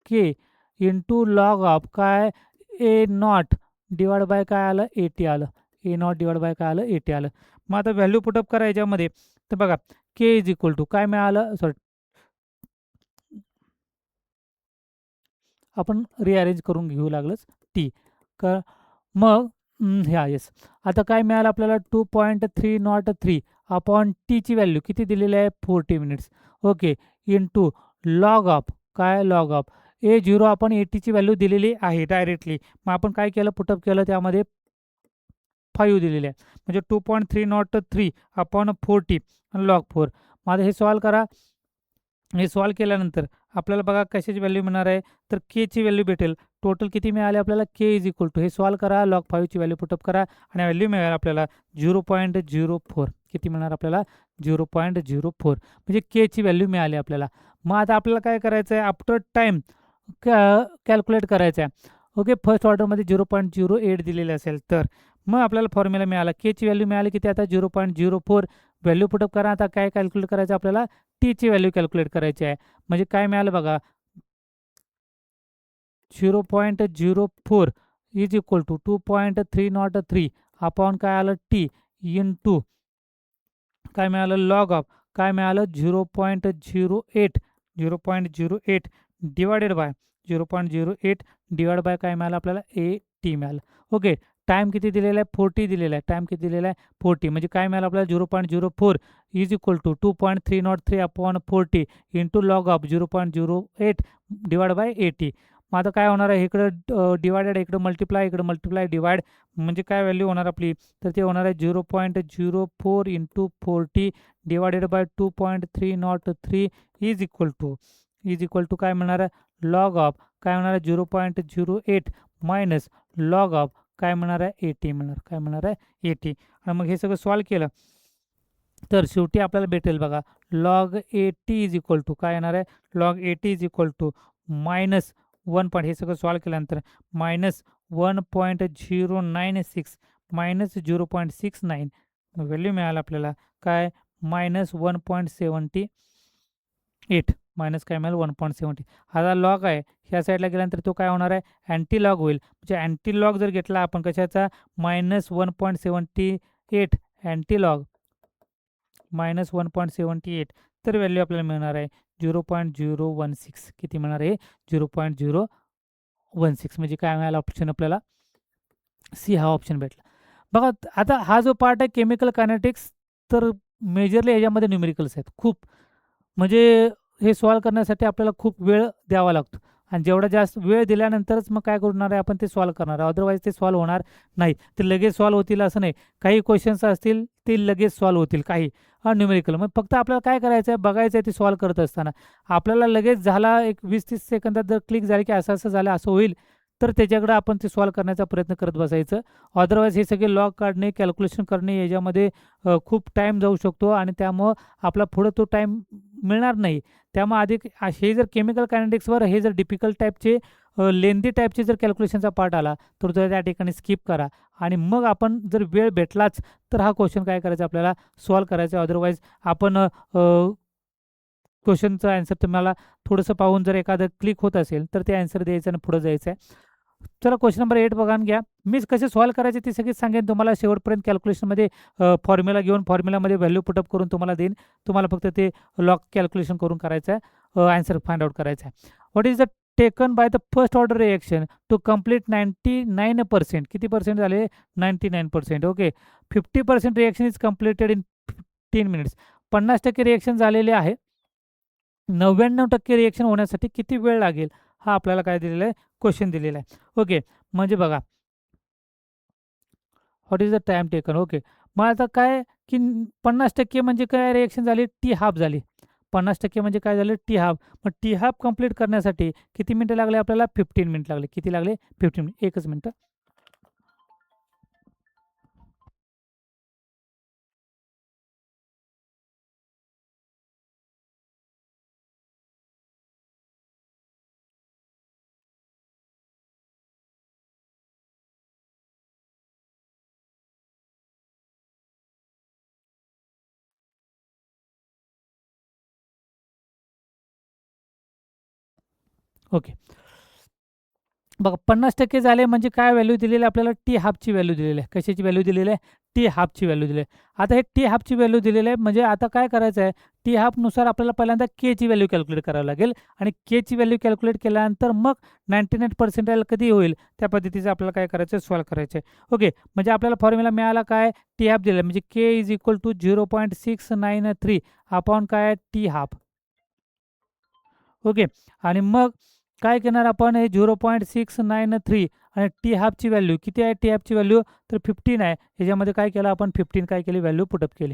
K into log of काय ए नॉट डिवाइड बाय काय आलं 80 आलं. ए नॉट डिवाइड बाय काय आलं 80 आलं. मग आता व्हॅल्यू पुटअप करा याच्यामध्ये, तर बघा के इज इक्वल टू काय मिळालं, सॉरी आपण रिअरेंज करून घेऊ लागलंच टी का. मग ह्या येस, आता काय मिळालं आपल्याला 2.303 अपॉन टीची व्हॅल्यू किती दिलेली आहे 40 minutes. Okay, into log of काय लॉग ऑफ ए 0 आपण 80ची व्हॅल्यू दिलेली आहे डायरेक्टली. मग आपण काय केलं पुटअप केलं, त्यामध्ये 5 दिलेले आहे म्हणजे 2.303 अपॉन 40 आणि लॉग 4. मग आता हे सॉल्व करा. हे सॉल्व केल्यानंतर आपल्याला बघा कशाची व्हॅल्यू मिळणार आहे, तर केची व्हॅल्यू भेटेल. टोटल किती मिळाले आपल्याला के इज इक्वल टू, हे सॉल्व करा लॉग 5ची व्हॅल्यू पुटअप करा आणि व्हॅल्यू मिळाली आपल्याला 0.04. किती मिळणार आपल्याला 0.04 म्हणजे केची व्हॅल्यू मिळाली आपल्याला. मग आता आपल्याला काय करायचं आहे, आफ्टर टाईम कॅल्क्युलेट करायचं आहे. ओके, फर्स्ट ऑर्डरमध्ये 0.08 दिलेले असेल तर मग आपल्याला फॉर्म्युला मिळाला, केची व्हॅल्यू मिळाली किती आता 0.04. व्हॅल्यू पुटअप करा. आता काय कॅल्क्युलेट करायचं आपल्याला, टीची व्हॅल्यू कॅल्क्युलेट करायची आहे. म्हणजे काय मिळालं बघा 0.04 इज इक्वल टू 2.303 अपॉन काय आलं टी इंटू काय मिळालं लॉग ऑफ काय मिळालं 0.08 डिवायडेड बाय 0.08 डिवाइड बाय काय मिळालं आपल्याला ए टी मिळालं. ओके, टाईम किती दिलेला आहे 40 दिलेला आहे. टाईम किती दिलेला आहे 40 म्हणजे काय मिळालं आपल्याला 0.04 is equal to 2.303 upon 40 into log of 0.08 divide by 80. मग आता काय होणार आहे, इकडं डिवायडेड इकडं मल्टिप्लाय डिवाइड म्हणजे काय व्हॅल्यू होणार आपली, तर ते होणार आहे 0.04 into 40 divided by 2.303 is equal to काय मिळणार आहे लॉग ऑफ काय मिळणार आहे 0.08 मायनस लॉग ऑफ काय मिळणार आहे 80 मिळणार. काय मिळणार आहे 80. आणि मग हे सगळं सॉल्व केलं तर शेवटी आपल्याला भेटेल बघा लॉग 80 इज इक्वल टू काय येणार आहे, log 80 is equal to minus 1. हे सगळं सॉल्व केल्यानंतर मायनस 1.096 मायनस 0.69 व्हॅल्यू मिळालं आपल्याला काय मायनस 1.78 मायनस काय मिळालं 1.70. हा लॉग आहे ह्या साईडला गेल्यानंतर तो काय होणार आहे अँटी लॉग होईल. म्हणजे अँटी लॉग जर घेतला आपण कशाचा मायनस 1.78 अँटी लॉग मायनस 1.78 तर व्हॅल्यू आपल्याला मिळणार आहे 0.016. किती मिळणार आहे 0.016 म्हणजे काय मिळालं ऑप्शन आपल्याला सी हा ऑप्शन भेटला. बघा आता हा जो पार्ट आहे केमिकल कायनेटिक्स तर मेजरली याच्यामध्ये न्यूमेरिकल्स आहेत खूप. म्हणजे हे सॉल्व करण्यासाठी आपल्याला खूप वेळ द्यावा लागतो आणि जेवढा जास्त वेळ दिल्यानंतरच मग काय करणार आहे आपण ते सॉल्व करणार आहे. अदरवाईज ते सॉल्व होणार नाही. ते लगेच सॉल्व होतील असं नाही. काही क्वेश्चन्स असतील ते लगेच सॉल्व होतील काही न्यूमेरिकल. मग फक्त आपल्याला काय करायचं आहे बघायचं आहे ते सॉल्व करत असताना आपल्याला लगेच झाला एक 20-30 सेकंदात जर क्लिक झाली की असं झालं असं होईल तर त्याच्याकडे आपण ते सॉल्व करण्याचा प्रयत्न करत बसायचं. अदरवाईज हे सगळे लॉग काढणे कॅल्क्युलेशन करणे याच्यामध्ये खूप टाईम जाऊ शकतो आणि त्यामुळं आपला पुढं तो टाईम मिळणार नाही. त्यामुळे अधिक हे जर केमिकल कायनेटिक्सवर हे जर डिफिकल्ट टाईपचे लेंदी टाईपचे जर कॅल्क्युलेशनचा पार्ट आला तर तो त्या ठिकाणी स्किप करा आणि मग आपण जर वेळ भेटलाच तर हा क्वेश्चन काय करायचा आपल्याला सॉल्व करायचा. अदरवाईज आपण क्वेश्चनचा आन्सर तुम्हाला थोडंसं पाहून जर एखादं क्लिक होत असेल तर ते आन्सर द्यायचं आणि पुढं जायचं आहे. चला क्वेश्चन नंबर 8 बघा आणि घ्या. मी कसे सॉल्व्ह करायचे ते सगळेच सांगेन तुम्हाला शेवटपर्यंत कॅल्क्युलेशनमध्ये फॉर्म्युला घेऊन फॉर्म्युलामध्ये व्हॅल्यू पुटअप करून तुम्हाला देईन. तुम्हाला फक्त ते लॉग कॅल्क्युलेशन करून करायचं आहे, आन्सर फाइंड आउट करायचा आहे. What is the taken by the first order reaction to complete 99%. किती पर्सेंट झाले? 99%. Okay. 50% reaction is completed in 10 minutes. 50% reaction झालेले आहे. 99% रिएक्शन होण्यासाठी किती वेळ लागेल? हा आपल्याला काय दिलेला आहे? क्वेश्चन दिलेला आहे. ओके. म्हणजे बघा, what is the time taken? Okay. मग आता काय की 50% म्हणजे काय रिएक्शन झाली? टी हाफ झाली. 50% म्हणजे काय झालं? T half. मग टी हाफ कंप्लीट करण्यासाठी किती मिनिटं लागले आपल्याला? 15 मिनिट लागले. किती लागले? 15 मिनिट. एकच मिनिटं. ओके. बघा 50% झाले म्हणजे काय व्हॅल्यू दिलेली आहे आपल्याला? टी हाफची व्हॅल्यू दिलेली आहे. कशाची व्हॅल्यू दिलेली आहे? टी हाफची व्हॅल्यू दिली आहे. आता हे टी हाफची व्हॅल्यू दिलेली आहे म्हणजे आता काय करायचं आहे? टी हाफनुसार आपल्याला पहिल्यांदा केची व्हॅल्यू कॅल्क्युलेट करावी लागेल आणि केची व्हॅल्यू कॅल्क्युलेट केल्यानंतर मग 99% कधी होईल त्या पद्धतीचं आपल्याला काय करायचं? सॉल्व्ह करायचं आहे. ओके. म्हणजे आपल्याला फॉर्म्युला मिळाला काय? टी हाफ दिला म्हणजे के इज इक्वल टू 0.693 अपॉन काय? T half. ओके. आणि मग काय करणार आपण? हे 0.693 आणि टी हाफची व्हॅल्यू किती आहे? टी हाफची व्हॅल्यू तर 15 आहे. ह्याच्यामध्ये काय केलं आपण? 15 काय केली? व्हॅल्यू पुटअप केली.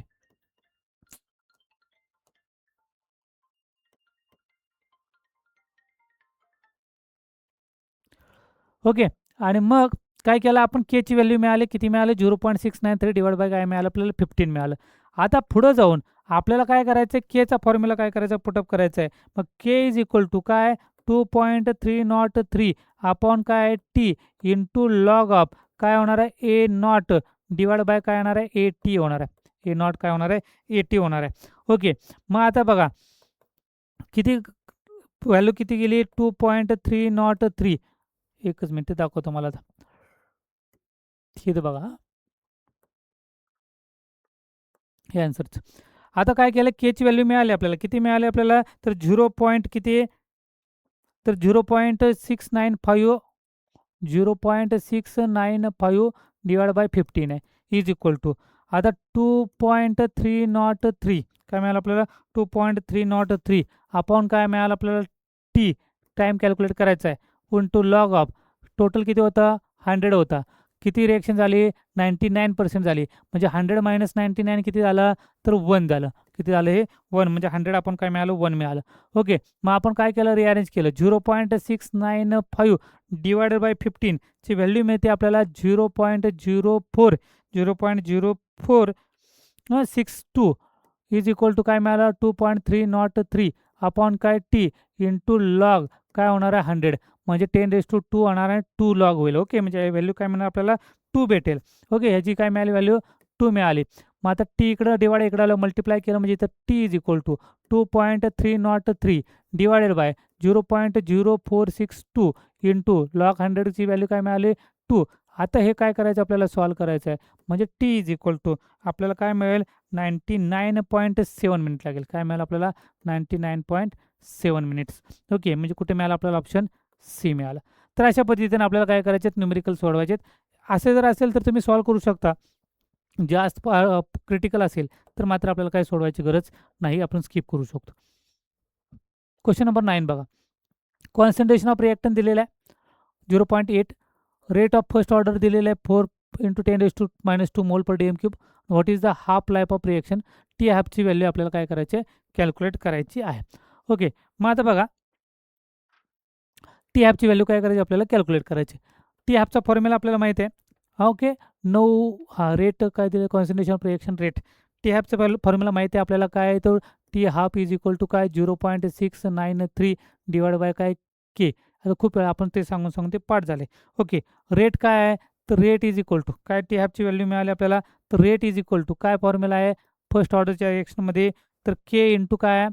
ओके. आणि मग काय केलं आपण? केची व्हॅल्यू मिळाली. किती मिळाली? 0.693 डिवाइड बाय काय मिळालं आपल्याला? 15 मिळालं. आता पुढं जाऊन आपल्याला काय करायचं आहे? केचा फॉर्म्युला काय करायचा? पुटअप करायचा आहे. मग के इज इक्वल टू काय? 2.303 अपॉन काय? टी इंटू लॉग ऑफ काय होणार आहे? ए नॉट डिवाइड बाय काय होणार आहे? ए टी होणार आहे. ए नॉट काय होणार आहे? ए टी होणार आहे. ओके. मग आता बघा किती व्हॅल्यू किती गेली? 2.303. एकच मिनिट दाखवतो मला आता. हे बघा हे आन्सरचं. आता काय केलं? केची व्हॅल्यू मिळाली आपल्याला. किती मिळाली आपल्याला? तर 0. किती? तर 0.695 0.695 डिवाइड बाय 15 आहे इज इक्वल टू आता 2.303 काय मिळालं आपल्याला? 2.303 अपॉन काय मिळालं आपल्याला? टी टाईम कॅल्क्युलेट करायचा आहे इंटू लॉग ऑफ टोटल किती होता? 100 होता. किती रिएक्शन झाली? 99% झाली. म्हणजे 100 मायनस 99 किती झालं? तर 1 झालं. किती झालं हे? 1 म्हणजे 100 आपण काय मिळालं? 1 मिळालं. ओके. मग आपण काय केलं? रिअरेंज केलं. 0.695 डिवायडेड बाय 15 ची व्हॅल्यू मिळते आपल्याला 0.04 0.0462 इज इक्वल टू काय मिळालं? 2.303 अपॉन काय? टी इंटू लॉग काय होणार आहे? 100 म्हणजे 10⁻² होणार आहे. 2 लॉग होईल. ओके. म्हणजे व्हॅल्यू काय मिळणार आपल्याला? 2 भेटेल. ओके. ह्याची काय मिळाली व्हॅल्यू? 2 मिळाली. मग आता टी इकडं डिवाइड इकडं आलं मल्टिप्लाय केलं म्हणजे इथं T is equal to 2.303 divided by 0.0462 into log 100ची व्हॅल्यू काय मिळाली? 2. आता हे काय करायचं आपल्याला? सॉल्व्ह करायचं आहे. म्हणजे टी इज इक्वल टू आपल्याला काय मिळेल? 99.7 मिनिट लागेल. काय मिळेल आपल्याला? 99.7 मिनिट्स. ओके. म्हणजे कुठे मिळालं आपल्याला? ऑप्शन सी मिळालं. तर अशा पद्धतीने आपल्याला काय करायचे? न्यूमेरिकल सोडवायचे. असे जर असेल तर तुम्ही सॉल्व्ह करू शकता. जास्त क्रिटिकल असेल तर मात्र आपल्याला काय सोडवायची गरज नाही. आपण स्किप करू शकतो. क्वेश्चन नंबर 9 बघा. कॉन्सन्ट्रेशन ऑफ रिएक्टंट दिलेलं आहे 0.8. रेट ऑफ फर्स्ट ऑर्डर दिलेलं आहे 4 × 10⁻² mole per DM cube. What is the half life of reaction? T हाफची व्हॅल्यू आपल्याला काय करायची आहे? कॅल्क्युलेट करायची आहे. ओके. मग आता बघा टी हाफची व्हॅल्यू काय करायची? आपल्याला कॅल्क्युलेट करायची. टी हाफचा फॉर्म्युला आपल्याला माहिती आहे. ओके. 9 रेट काय दिलं? Concentration of reaction rate. T हाफचा फॉर्म्युला माहिती आहे आपल्याला काय आहे? तो T half is equal to काय? 0.693 डिवाइड बाय काय? के. आता खूप वेळा आपण ते सांगून ते पाठ झाले. ओके. रेट काय आहे? तर रेट इज इक्वल टू काय? टी हाफची व्हॅल्यू मिळाली आपल्याला. तर रेट इज इक्वल टू काय फॉर्म्युला आहे फर्स्ट ऑर्डरच्या रिएक्शनमध्ये? तर के इंटू काय?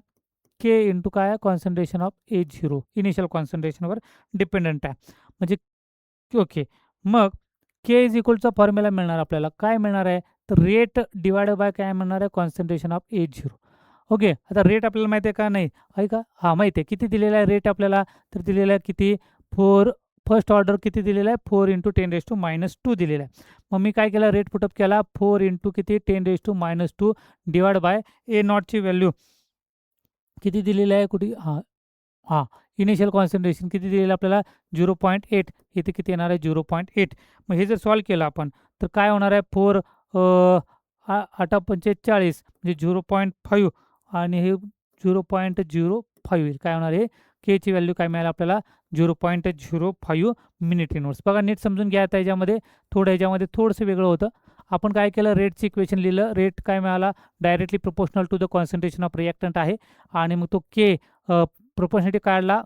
के इंटू काय? कॉन्सन्ट्रेशन ऑफ H0 इनिशियल कॉन्सन्ट्रेशनवर डिपेंडंट आहे. म्हणजे ओके. मग के इज इक्वलचा फॉर्म्युला मिळणार आपल्याला. काय मिळणार आहे? तर रेट डिवाइडेड बाय काय मिळणार आहे? Concentration of H0. ओके. आता रेट आपल्याला माहिती आहे का? नाही. आहे का? हां, माहिती आहे. किती दिलेला आहे रेट आपल्याला? तर दिलेला आहे किती? 4 फर्स्ट ऑर्डर किती दिलेला आहे? 4 × 10⁻² दिलेला आहे. मग मी काय केलं? रेट पुटअप केला. 4 × किती? 10⁻² डिवाइड बाय ए नॉटची व्हॅल्यू किती दिलेली आहे? कुठे? हां, हां. इनिशियल कॉन्सन्ट्रेशन किती दिलेलं आपल्याला? 0.8. इथे किती येणार आहे? 0.8. मग हे जर सॉल्व्ह केलं आपण, तर काय होणार आहे? 4 8 45 म्हणजे 0.5 आणि हे 0.05 येईल. काय होणार आहे? केची व्हॅल्यू काय मिळाली आपल्याला? 0.05 मिनिट इनव्हर्स. बघा नीट समजून घ्या. आता याच्यामध्ये ह्याच्यामध्ये थोडंसं वेगळं होतं. आपण काय केलं? रेटचं इक्वेशन लिहिलं. रेट काय मिळाला? Directly proportional to the concentration of reactant आहे आणि मग तो के प्रोपोर्शनॅलिटी काढला,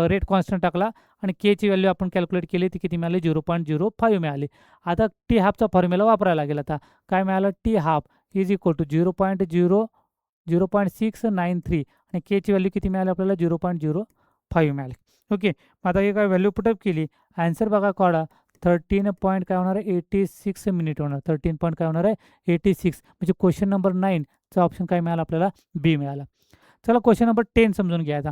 रेट कॉन्स्टंट टाकला आणि केची व्हॅल्यू आपण कॅल्क्युलेट केली. ती किती मिळाली? 0.05 मिळाली. आता टी हाफचा फॉर्म्युला वापरायला लागेल. आता काय मिळालं? T half is equal to 0.693 आणि केची व्हॅल्यू किती मिळाली आपल्याला? 0.05 मिळाली. ओके. आता हे काय व्हॅल्यू पुटअप केली. आन्सर बघा काढा. 13 पॉईंट काय होणार आहे? 86 मिनिट होणार. 13 पॉईंट काय होणार आहे? 86. म्हणजे क्वेश्चन नंबर 9चा ऑप्शन काय मिळाला आपल्याला? बी मिळाला. चला क्वेश्चन नंबर 10 समजून घ्या. आता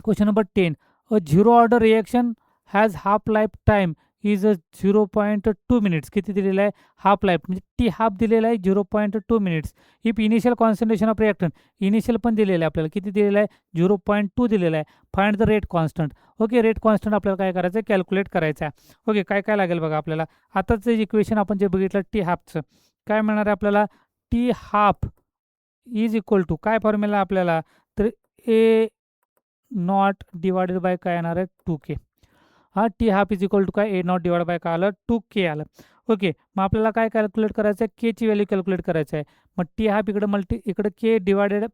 question number 10. A zero order reaction has half life time is 0.2 minutes. किती दिलेलं आहे? हाफ लाईफ म्हणजे टी हाफ दिलेला आहे 0.2 minutes. If initial concentration of reactant, initial पण दिलेलं आहे आपल्याला. किती दिलेलं आहे? 0.2 दिलेलं आहे. Find the rate constant. Okay. Rate constant आपल्याला काय करायचं आहे? कॅल्क्युलेट करायचं आहे. ओके. काय काय लागेल बघा आपल्याला. आताच इक्वेशन आपण जे बघितलं टी हाफचं, काय मिळणार आहे आपल्याला? T half is equal to काय फॉर्म्युला आपल्याला? तर ए नॉट डिवायडेड बाय काय येणार आहे? 2K. हां, T half is equal to काय? ए नॉट डिवाइड बाय काय आलं? 2K आलं. ओके. मग आपल्याला काय कॅल्क्युलेट करायचं आहे? केची व्हॅल्यू कॅल्क्युलेट करायचं आहे. मग टी हाफ इकडं के डिवायडेड,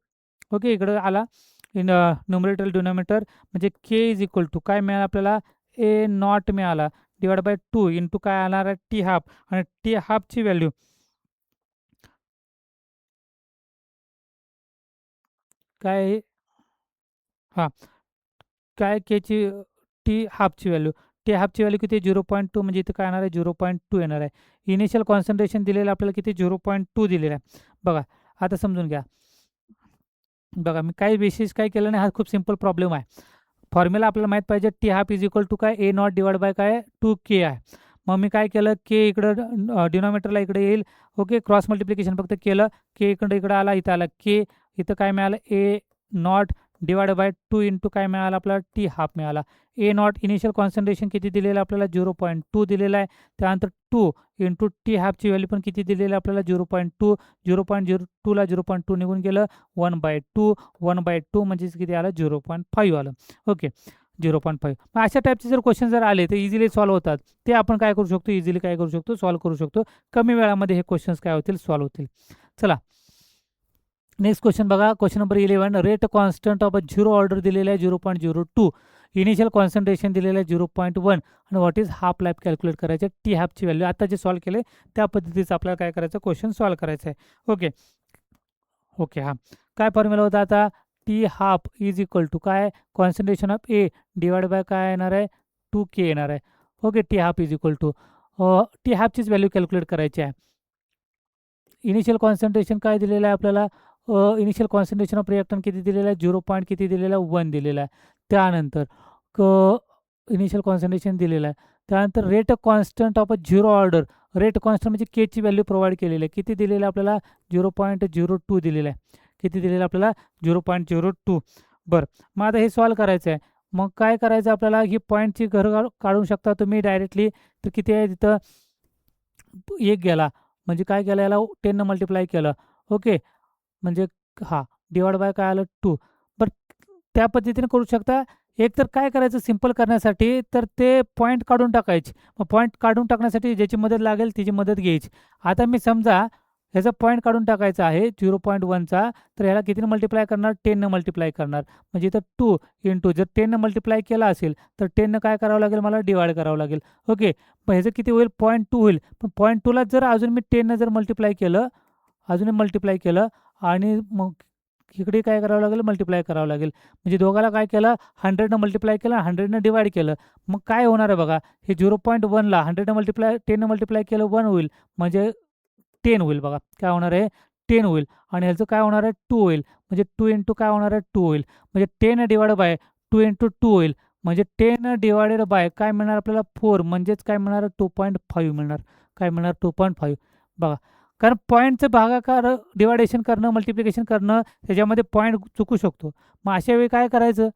ओके, इकडं आला इन न्यूमरेटर डिनॉमिनेटर म्हणजे के इज इक्वल टू काय मिळालं आपल्याला? ए नॉट मिळाला डिवाइड बाय 2 इंटू काय आणार आहे? T half. आणि टी हाफची व्हॅल्यू काय आहे? हां, काय केची टी हाफची व्हॅल्यू. टी हाफची व्हॅल्यू किती? 0.2 म्हणजे इथं काय येणार आहे? 0.2 येणार आहे. इनिशियल कॉन्सन्ट्रेशन दिलेलं आपल्याला किती? 0.2 दिलेलं आहे. बघा आता समजून घ्या. बघा मी काही विशेष काय केलं नाही. हा खूप सिंपल प्रॉब्लेम आहे. फॉर्म्युला आपल्याला माहीत पाहिजे. T half is equal to काय? ए नॉट डिवाइड बाय काय? 2K आहे. मग मी काय केलं? के इकडं डिनॉमिनेटरला इकडे येईल. ओके. क्रॉस मल्टिप्लिकेशन फक्त केलं. के इकडं आला, इथं आला के. इथं काय मिळालं? ए नॉट डिवाइड बाय 2 इंटू काय मिळालं आपल्याला? टी हाफ मिळाला. ए नॉट इनिशियल कॉन्सन्ट्रेशन किती दिलेलं आपल्याला? 0.2 दिलेलं आहे. त्यानंतर 2 इंटू टी हाफची व्हॅल्यू पण किती दिलेली आहे आपल्याला? 0.2. 0.02ला 0.2 निघून गेलं. 1/2. 1/2 म्हणजेच किती आलं? 0.5 आलं. ओके. 0.5. मग अशा टाईपचे जर क्वेश्चन जर आले तर इझिली सॉल्व्ह होतात. ते आपण काय करू शकतो? इझिली काय करू शकतो? सॉल्व्ह करू शकतो. कमी वेळामध्ये हे क्वेश्चन्स काय होतील? सॉल्व्ह होतील. चला नेक्स्ट क्वेश्चन बघा. Question number 11. Rate constant of a zero order दिलेला आहे 0.02. इनिशियल कॉन्सन्ट्रेशन दिलेलं आहे 0.1 आणि what is half life calculate करायचे. टी हाफची व्हॅल्यू आता जे सॉल्व्ह केले त्या पद्धतीचं आपल्याला काय करायचं? क्वेश्चन सॉल्व्ह करायचं आहे. ओके. ओके. हां, काय फॉर्म्युला होता आता? T half is equal to काय? Concentration of A divide by काय येणार आहे? 2K येणार आहे. Okay. T half is equal to T हाफचीच व्हॅल्यू कॅल्क्युलेट करायची आहे. इनिशियल कॉन्सन्ट्रेशन काय दिलेलं आहे आपल्याला? इनिशियल कॉन्सन्ट्रेशन ऑफ रिएक्टंट किती दिलेलं आहे? 0. किती दिलेलं आहे? 1 दिलेलं आहे. त्यानंतर इनिशियल कॉन्सन्ट्रेशन दिलेलं आहे. त्यानंतर rate constant of a zero order. Rate constant म्हणजे केची व्हॅल्यू प्रोव्हाइड केलेली आहे. किती दिलेलं आहे आपल्याला? 0.02 दिलेलं आहे. किती दिलेलं आहे आपल्याला? 0.02. बरं. मग आता हे सॉल्व्ह करायचं आहे. मग काय करायचं आपल्याला? ही पॉईंटची घर काढू शकता तुम्ही डायरेक्टली. तर किती आहे तिथं? 1 गेला. म्हणजे काय केलं? याला 10 मल्टिप्लाय केलं. ओके. म्हणजे हां, डिवाइड बाय काय आलं? 2. बरं त्या पद्धतीने करू शकता. एक तर काय करायचं सिंपल करण्यासाठी, तर ते पॉईंट काढून टाकायचे. मग पॉईंट काढून टाकण्यासाठी ज्याची मदत लागेल त्याची मदत घ्यायची. आता मी समजा ह्याचा पॉईंट काढून टाकायचा आहे 0.1चा, तर ह्याला कितीने मल्टिप्लाय करणार? 10ने मल्टिप्लाय करणार. म्हणजे इथं 2 इंटू जर 10ने मल्टिप्लाय केला असेल तर 10ने काय करावं लागेल? मला डिवाइड करावं लागेल. ओके. मग ह्याचं किती होईल? 0.2 होईल. पण 0.2ला जर अजून मी 10ने जर मल्टिप्लाय केलं, अजूनही मल्टिप्लाय केलं आणि मग इकडे काय करावं लागेल, मल्टिप्लाय करावं लागेल. म्हणजे दोघाला काय केलं, 100ने मल्टिप्लाय केलं, 100ने डिवाइड केलं. मग काय होणार आहे बघा, हे 0.1ला 100ने मल्टिप्लाय 10ने मल्टिप्लाय केलं 1 होईल, म्हणजे 10 होईल बघा. काय होणार आहे, 10 होईल. आणि ह्याचं काय होणार आहे, 2 होईल. म्हणजे 2 इंटू काय होणार आहे, 2 होईल. म्हणजे 10 डिवाइड बाय 2 इंटू 2 होईल. म्हणजे 10 डिवायडेड बाय काय मिळणार आपल्याला, 4. म्हणजेच काय मिळणार, 2.5 मिळणार. काय मिळणार, 2.5 बघा. कारण पॉईंटचं भागाकार डिवायडेशन करणं, मल्टिप्लिकेशन करणं, त्याच्यामध्ये पॉईंट चुकू शकतो. मग अशा वेळी काय करायचं,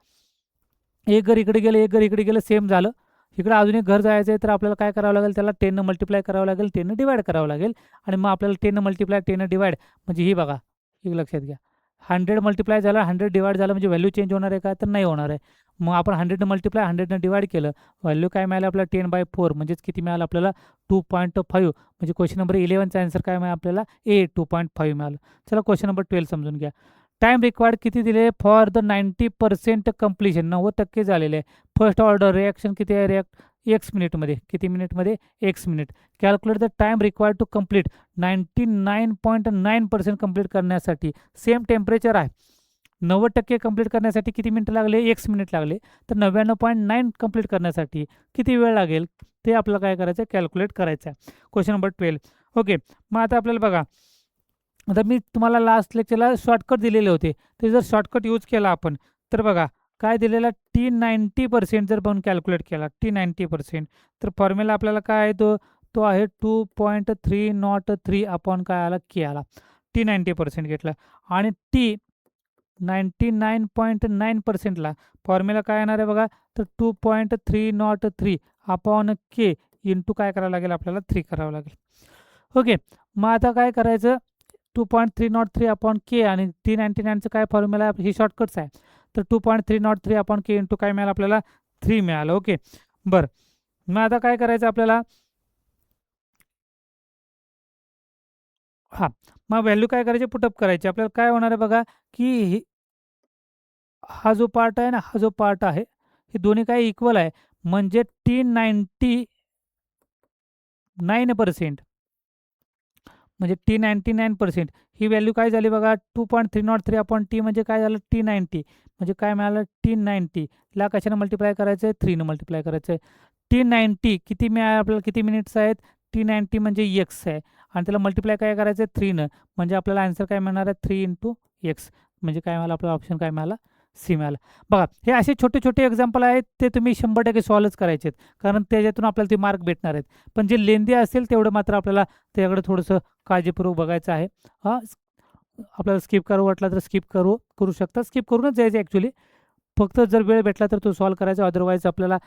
एक घर इकडे गेलं, एक घर इकडे गेलं, सेम झालं. इकडे अजून एक घर जायचं आहे, तर आपल्याला काय करावं लागेल, त्याला 10ने मल्टिप्लाय करावं लागेल, 10ने डिवाइड करावं लागेल. आणि मग आपल्याला 10ने मल्टिप्लाय 10ने डिवाइड म्हणजे ही बघा, एक लक्षात घ्या, 100 मल्टिप्लाय झालं, 100 डिवाइड झालं, म्हणजे व्हॅल्यू चेंज होणार आहे का, तर नाही होणार आहे. मग आपण 100ने मल्टिप्लाय 100ने डिवाइड केलं, व्हॅल्यू काय मिळालं आपल्याला, 10/4 म्हणजेच किती मिळालं आपल्याला, 2.5. म्हणजे क्वेश्चन नंबर 11चा आन्सर काय मिळालं आपल्याला, 2.5 मिळालं. चला क्वेश्चन नंबर 12 समजून घ्या. टाईम रिक्वायर्ड किती दिले फॉर द 90% कंप्लिशन, 90% झालेले आहे. फर्स्ट ऑर्डर रिॲक्शन किती आहे, एक्स मिनिटमध्ये, किती मिनिटमध्ये, X minute. Calculate the time required to complete 99.9% complete करण्यासाठी. सेम टेम्परेचर आहे, 90% कंप्लीट करण्यासाठी किती मिनिटं लागले, एक्स मिनिट लागले. तर 99.9 कंप्लीट करण्यासाठी किती वेळ लागेल, ते आपल्याला काय करायचं आहे, कॅल्क्युलेट करायचं आहे. Question number 12. ओके, मग आता आपल्याला बघा, आता मी तुम्हाला लास्ट लेक्चरला शॉर्टकट दिलेले होते. ते जर शॉर्टकट यूज केला आपण, तर बघा काय दिलेला, T90% जर आपण कॅल्क्युलेट केला, T90%, तर फॉर्म्युला आपल्याला काय आहे, तो तो आहे 2.303 अपॉन काय आला, के आला. T90% घेतला. आणि टी 99.9%ला फॉर्म्युला काय येणार आहे बघा, तर 2.303 अपॉन के इंटू काय करावं लागेल आपल्याला, 3 करावं लागेल. ओके, मग आता काय करायचं, 2.303 अपॉन के आणि T99चं काय फॉर्म्युला आहे, ही शॉर्टकट्स आहे. तर 2.303 अपॉन के इंटू काय मिळालं आपल्याला, 3 मिळालं. ओके, बरं. मग आता काय करायचं आपल्याला, हां, मग व्हॅल्यू काय करायची, पुटअप करायची. आपल्याला काय होणार आहे बघा, की हा जो पार्ट आहे ना, हा जो पार्ट आहे, हे दोन्ही काय इक्वल आहे. म्हणजे T99% म्हणजे T99% ही व्हॅल्यू काय झाली बघा, 2.303 अपॉन टी म्हणजे काय झालं, T90 म्हणजे काय मिळालं, T90 ला कशाने मल्टिप्लाय करायचं आहे, 3ने मल्टिप्लाय करायचं आहे. T90 किती मिळालं आपल्याला, किती मिनिट्स आहेत, T90 म्हणजे एक्स आहे, आणि त्याला मल्टिप्लाय काय करायचं आहे, 3ने. म्हणजे आपल्याला आन्सर काय मिळणार आहे, 3 इंटू एक्स. म्हणजे काय मिळालं आपल्याला, ऑप्शन काय मिळाला, सी मिळाला. बघा, हे असे छोटे छोटे एक्झाम्पल आहेत, ते तुम्ही 100% सॉल्वच करायचे आहेत, कारण त्याच्यातून आपल्याला ते मार्क भेटणार आहेत. पण जे लेंदी असेल तेवढं मात्र आपल्याला त्याकडे थोडंसं काळजीपूर्वक बघायचं आहे. हां, आपल्याला स्किप करू वाटला तर स्किप करू शकता, स्किप करूनच जायचं ॲक्च्युली. फक्त जर वेळ भेटला तर तो सॉल्व करायचा, अदरवाईज आपल्याला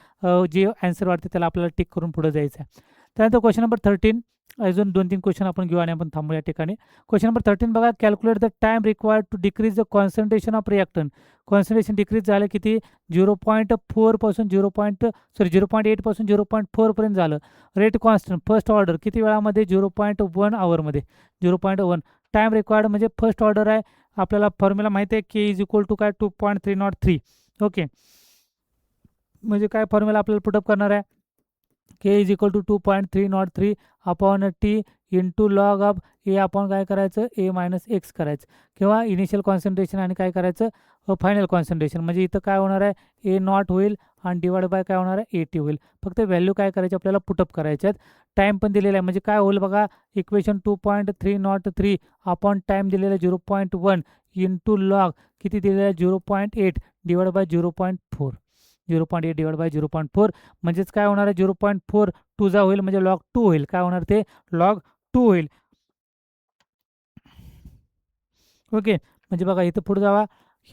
जे ॲन्सर वाटते त्याला आपल्याला टिक करून पुढे जायचं आहे. त्यानंतर क्वेश्चन नंबर 13, अजून 2-3 क्वेश्चन आपण घेऊ आणि आपण थांबू या ठिकाणी. क्वेश्चन नंबर 13 बघा, calculate the time required to decrease the concentration of reactant. Concentration decrease झालं किती, 0.4 पासून 0.8 पासून 0.4 पर्यंत झालं. रेट कॉन्स्टंट फर्स्ट ऑर्डर किती वेळामध्ये, 0.1 आवरमध्ये, 0.1. टाईम रिक्वायर्ड म्हणजे फर्स्ट ऑर्डर आहे, आपल्याला फॉर्म्युला माहिती आहे, के इज इक्वल टू काय, 2.303. ओके, म्हणजे काय फॉर्म्युला आपल्याला पुटअप करणार आहे, K is equal to 2.303 upon T into log of A upon काय करायचं, ए मायनस एक्स करायचं, किंवा इनिशियल कॉन्सन्ट्रेशन आणि काय करायचं, फायनल कॉन्सन्ट्रेशन. म्हणजे इथं काय होणार आहे, ए नॉट होईल आणि डिवाइड बाय काय होणार आहे, 80 होईल. फक्त व्हॅल्यू काय करायची आपल्याला, पुटअप करायचे आहेत. टाईम पण दिलेला आहे, म्हणजे काय होईल बघा, इक्वेशन 2.303 अपॉन टाईम दिलेला आहे 0.1 इंटू लॉग किती दिलेलं आहे, 0.8 डिवाइड बाय 0.4. 0.8 डिवाइड बाय 0.4 म्हणजेच काय होणार आहे, 0.4 2 जा होईल, म्हणजे लॉग 2 होईल. काय होणार ते, लॉग 2 होईल. ओके, म्हणजे बघा इथं पुढे जावा,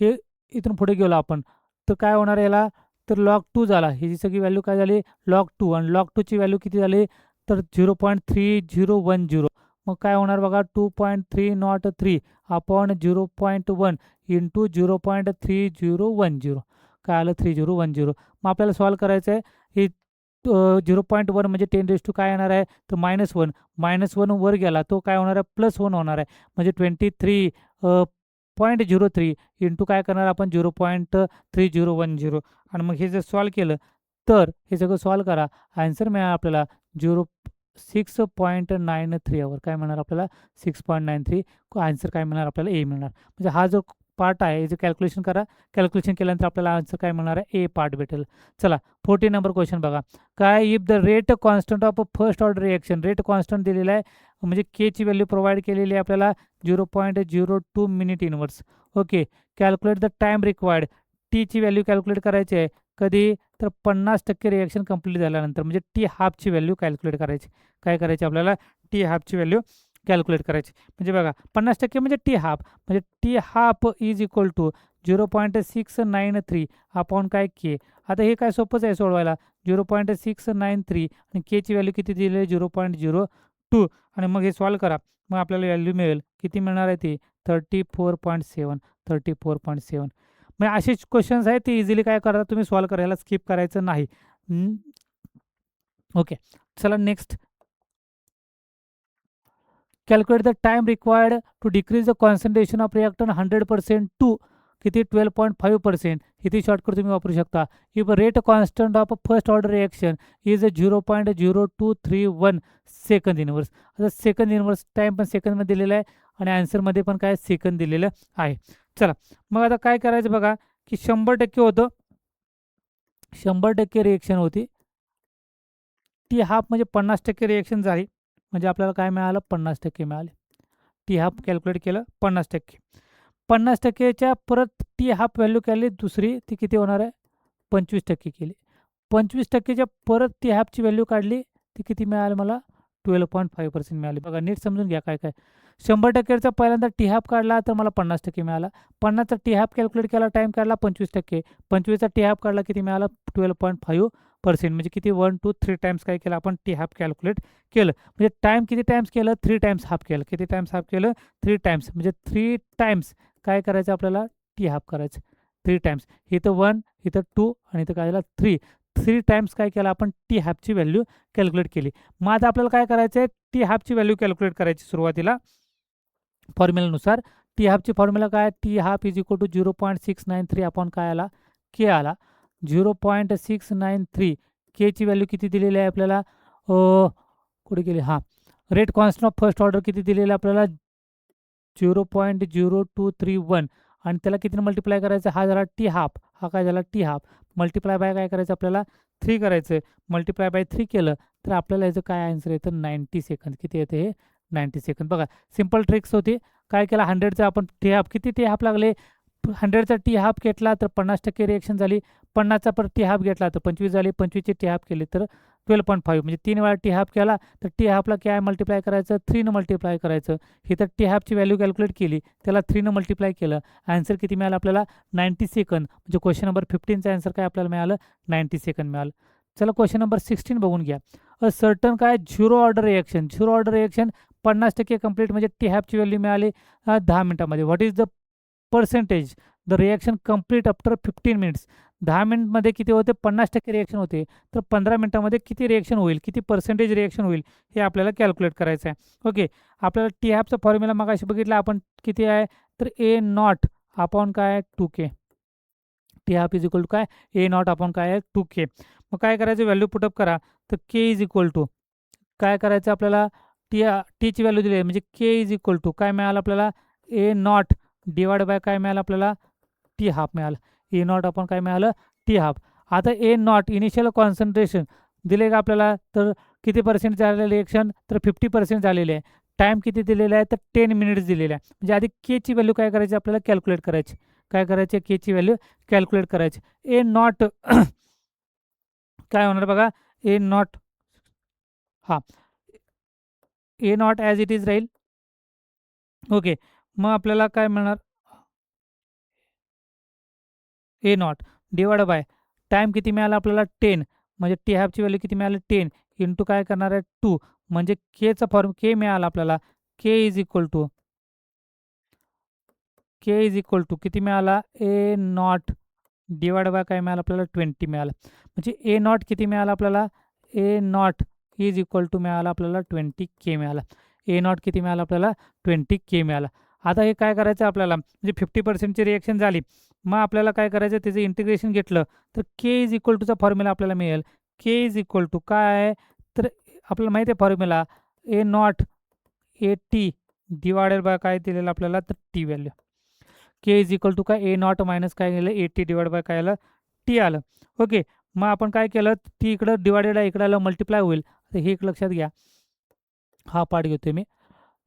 हे इथून पुढे गेलो आपण, तर काय होणार आहे याला, तर लॉग 2 झाला. ही जी सगळी व्हॅल्यू काय झाली, लॉग 2, आणि लॉग 2ची व्हॅल्यू किती झाली, तर 0.3010. मग काय होणार बघा, 2.303 अपॉन 0.1 इंटू 0.3010. काय आलं, 3010. मग आपल्याला सॉल्व करायचं आहे. ही 0.1 म्हणजे 10 काय येणार आहे, तर -1. -1 वर गेला तो काय होणार आहे, +1 होणार आहे. म्हणजे 23.03 इंटू काय करणार आपण, 0.3010. आणि मग हे जर सॉल्व केलं, तर हे सगळं सॉल्व करा, आन्सर मिळाला आपल्याला 6.93 काय मिळणार आपल्याला, 6.93. आन्सर काय मिळणार आपल्याला, ए मिळणार. म्हणजे हा जो पार्ट आहे याचं कॅल्क्युलेशन करा. कॅल्क्युलेशन केल्यानंतर आपल्याला आन्सर काय मिळणार आहे, ए पार्ट भेटेल. चला 14 नंबर क्वेश्चन बघा. काय if the rate constant of first order reaction, rate constant दिलेला आहे म्हणजे केची व्हॅल्यू प्रोव्हाइड केलेली आहे आपल्याला 0.02 minute inverse. Okay, calculate the time required, टीची व्हॅल्यू कॅल्क्युलेट करायची आहे कधी, तर 50% रिएक्शन कंप्लीट झाल्यानंतर, म्हणजे टी हाफची व्हॅल्यू कॅल्क्युलेट करायची. काय करायची आपल्याला, टी हाफची व्हॅल्यू कॅल्क्युलेट करायची. म्हणजे बघा 50% म्हणजे टी हाफ, म्हणजे T half is equal to 0.693 upon काय के. आता हे काय सोपंच आहे सोडवायला, 0.693 आणि केची व्हॅल्यू किती दिली आहे 0.02, आणि मग हे सॉल्व करा. मग आपल्याला व्हॅल्यू मिळेल, किती मिळणार आहे ती 34.7. 34.7. म्हणजे असेच क्वेश्चन्स आहेत ते इझिली काय करा तुम्ही सॉल्व करायला, स्किप करायचं नाही. ओके, चला next. Calculate the time required to decrease the concentration of reactant 100% to किती 12.5%. इथे शॉर्टकट तुम्ही वापरू शकता. If rate constant of first order reaction is 0.0231 second inverse. आता सेकंद इनवर्स टाइम पण सेकंदमध्ये दिलेला आहे आणि आन्सरमध्ये पण काय सेकंद दिलेलं आहे. चला मग आता काय करायचं बघा, की 100% होतं, 100% रिएक्शन होती. टी हाफ म्हणजे 50% रिएक्शन झाली, म्हणजे आपल्याला काय मिळालं 50% मिळाले. टी हाफ कॅल्क्युलेट केलं 50%. 50%च्या परत टी हाफ व्हॅल्यू केली दुसरी, ती किती होणार आहे 25% केली. 25%च्या परत टी हाफची व्हॅल्यू काढली, ती किती मिळाली मला 12.5% मिळाली. बघा नीट समजून घ्या काय काय. 100%चा पहिल्यांदा टी हाफ काढला तर मला 50% मिळाला. 50चा टी हाफ कॅल्क्युलेट केला, टाईम काढला 25%. 25चा टी हाफ काढला, किती मिळाला 12.5%. म्हणजे किती 1 2 3 टाइम्स काय केलं आपण टी हाफ कॅल्क्युलेट केलं. म्हणजे टाईम किती टाइम्स केलं 3 टाइम्स हाफ केलं. किती टाइम्स हाफ केलं 3 टाइम्स. म्हणजे 3 टाइम्स काय करायचं आपल्याला टी हाफ करायचं 3 टाइम्स. इथं 1, इथं 2 आणि इथं काय झालं 3. 3 टाइम्स काय केलं आपण टी हाफची व्हॅल्यू कॅल्क्युलेट केली. मग आता आपल्याला काय करायचं आहे, टी हाफची व्हॅल्यू कॅल्क्युलेट करायची. सुरुवातीला फॉर्म्युलानुसार टी हाफची फॉर्म्युला काय, T half is equal to 0.693 upon काय आला के आला. 0.693 केची व्हॅल्यू किती दिलेली आहे आपल्याला, कुठे गेली, हां rate constant of first order किती दिलेलं आहे आपल्याला 0.0231 आणि त्याला कितीने मल्टिप्लाय करायचं, हा झाला टी हाफ, हा काय झाला टी हाफ, मल्टिप्लाय बाय काय करायचं आपल्याला 3 करायचं. मल्टिप्लाय बाय 3 केलं तर आपल्याला याचं काय आन्सर येतं 90 सेकंद. किती येते हे 90 सेकंद. बघा सिम्पल ट्रिक्स होती. काय केलं 100चा आपण टी हाफ, किती टी हाफ लागले 100चा टी हाफ घेतला तर 50% रिएक्शन झाली. 50चा परत टी हाफ घेतला तर 25 झाली. 25ची टी हाफ केली तर 12.5, म्हणजे 3 वेळा टी हाफ केला तर टी हाफला काय मल्टिप्लाय करायचं 3 मल्टिप्लाय करायचं. ही तर टी हाफची व्हॅल्यू कॅल्क्युलेट केली, त्याला 3 मल्टिप्लाय केलं, आन्सर किती मिळालं आपल्याला 90 सेकंद. म्हणजे क्वेश्चन नंबर 15चा आन्सर काय आपल्याला मिळालं 90 सेकंद मिळालं. चला क्वेश्चन नंबर 16 बघून घ्या. अ सर्टन काय 0 order reaction, 0 order reaction 50% complete, म्हणजे टी हाफची व्हॅल्यू मिळाली 10 मिनिटामध्ये. What is the percentage the reaction complete after 15 minutes. 10 मिनिटमध्ये किती होते 50% रिएक्शन होते, तर 15 मिनिटामध्ये किती रिएक्शन होईल, किती पर्सेंटेज रिएक्शन होईल हे आपल्याला कॅल्क्युलेट करायचं आहे. ओके, आपल्याला टी हाफचा फॉर्म्युला मगाशी बघितला आपण किती आहे, तर ए नॉट अपॉन काय 2K. T half is equal to काय ए नॉट अपॉन काय आहे 2K. मग काय करायचं व्हॅल्यू पुटअप करा, तर के इज इक्वल टू काय करायचं आपल्याला टीची व्हॅल्यू दिली आहे, म्हणजे के इज इक्वल टू काय मिळालं आपल्याला ए नॉट डिवाइड बाय काय मिळालं आपल्याला टी हाफ मिळालं. ए नॉट आपण काय मिळालं टी हाफ. आता ए नॉट इनिशियल कॉन्सन्ट्रेशन दिले का आपल्याला, तर किती पर्सेंट झालेलं रिएक्शन, तर 50% झालेले आहे. टाईम किती दिलेला आहे, तर 10 मिनिट्स दिलेला आहे. म्हणजे आधी केची व्हॅल्यू काय करायची आपल्याला कॅल्क्युलेट करायची. काय करायचे केची व्हॅल्यू कॅल्क्युलेट करायची. ए नॉट काय होणार बघा, ए नॉट, हां ए नॉट ॲज इट इज राहील. ओके, मग आपल्याला काय मिळणार ए नॉट डिवाइड बाय टाईम किती मिळाला आपल्याला 10, म्हणजे टी हाफची व्हॅल्यू किती मिळाली 10 इंटू काय करणार आहे 2, म्हणजे केचा फॉर्म के मिळाला आपल्याला. के इज इक्वल टू किती मिळाला ए नॉट डिवाइड बाय काय मिळालं आपल्याला 20 मिळालं. म्हणजे ए नॉट किती मिळाला आपल्याला, ए नॉट इज इक्वल टू मिळाला आपल्याला 20K मिळाला. ए नॉट किती मिळाला आपल्याला 20K मिळाला. आता हे काय करायचं आपल्याला, म्हणजे 50%ची रिएक्शन झाली, मग आपल्याला काय करायचं त्याचं इंटिग्रेशन घेतलं तर के इज इक्वल टूचा फॉर्म्युला आपल्याला मिळेल. के इज इक्वल टू काय आहे, तर आपल्याला माहिती आहे formula A naught A T divided by काय दिलेलं आपल्याला, तर T value. K is equal to काय ए नॉट मायनस काय केलं ए टी डिवाइड बाय काय आलं टी आलं. ओके, मग आपण काय केलं टी इकडं डिवायडेड आहे इकडं आलं मल्टिप्लाय होईल. तर हे एक लक्षात घ्या, हा पार्ट घेतोय मी.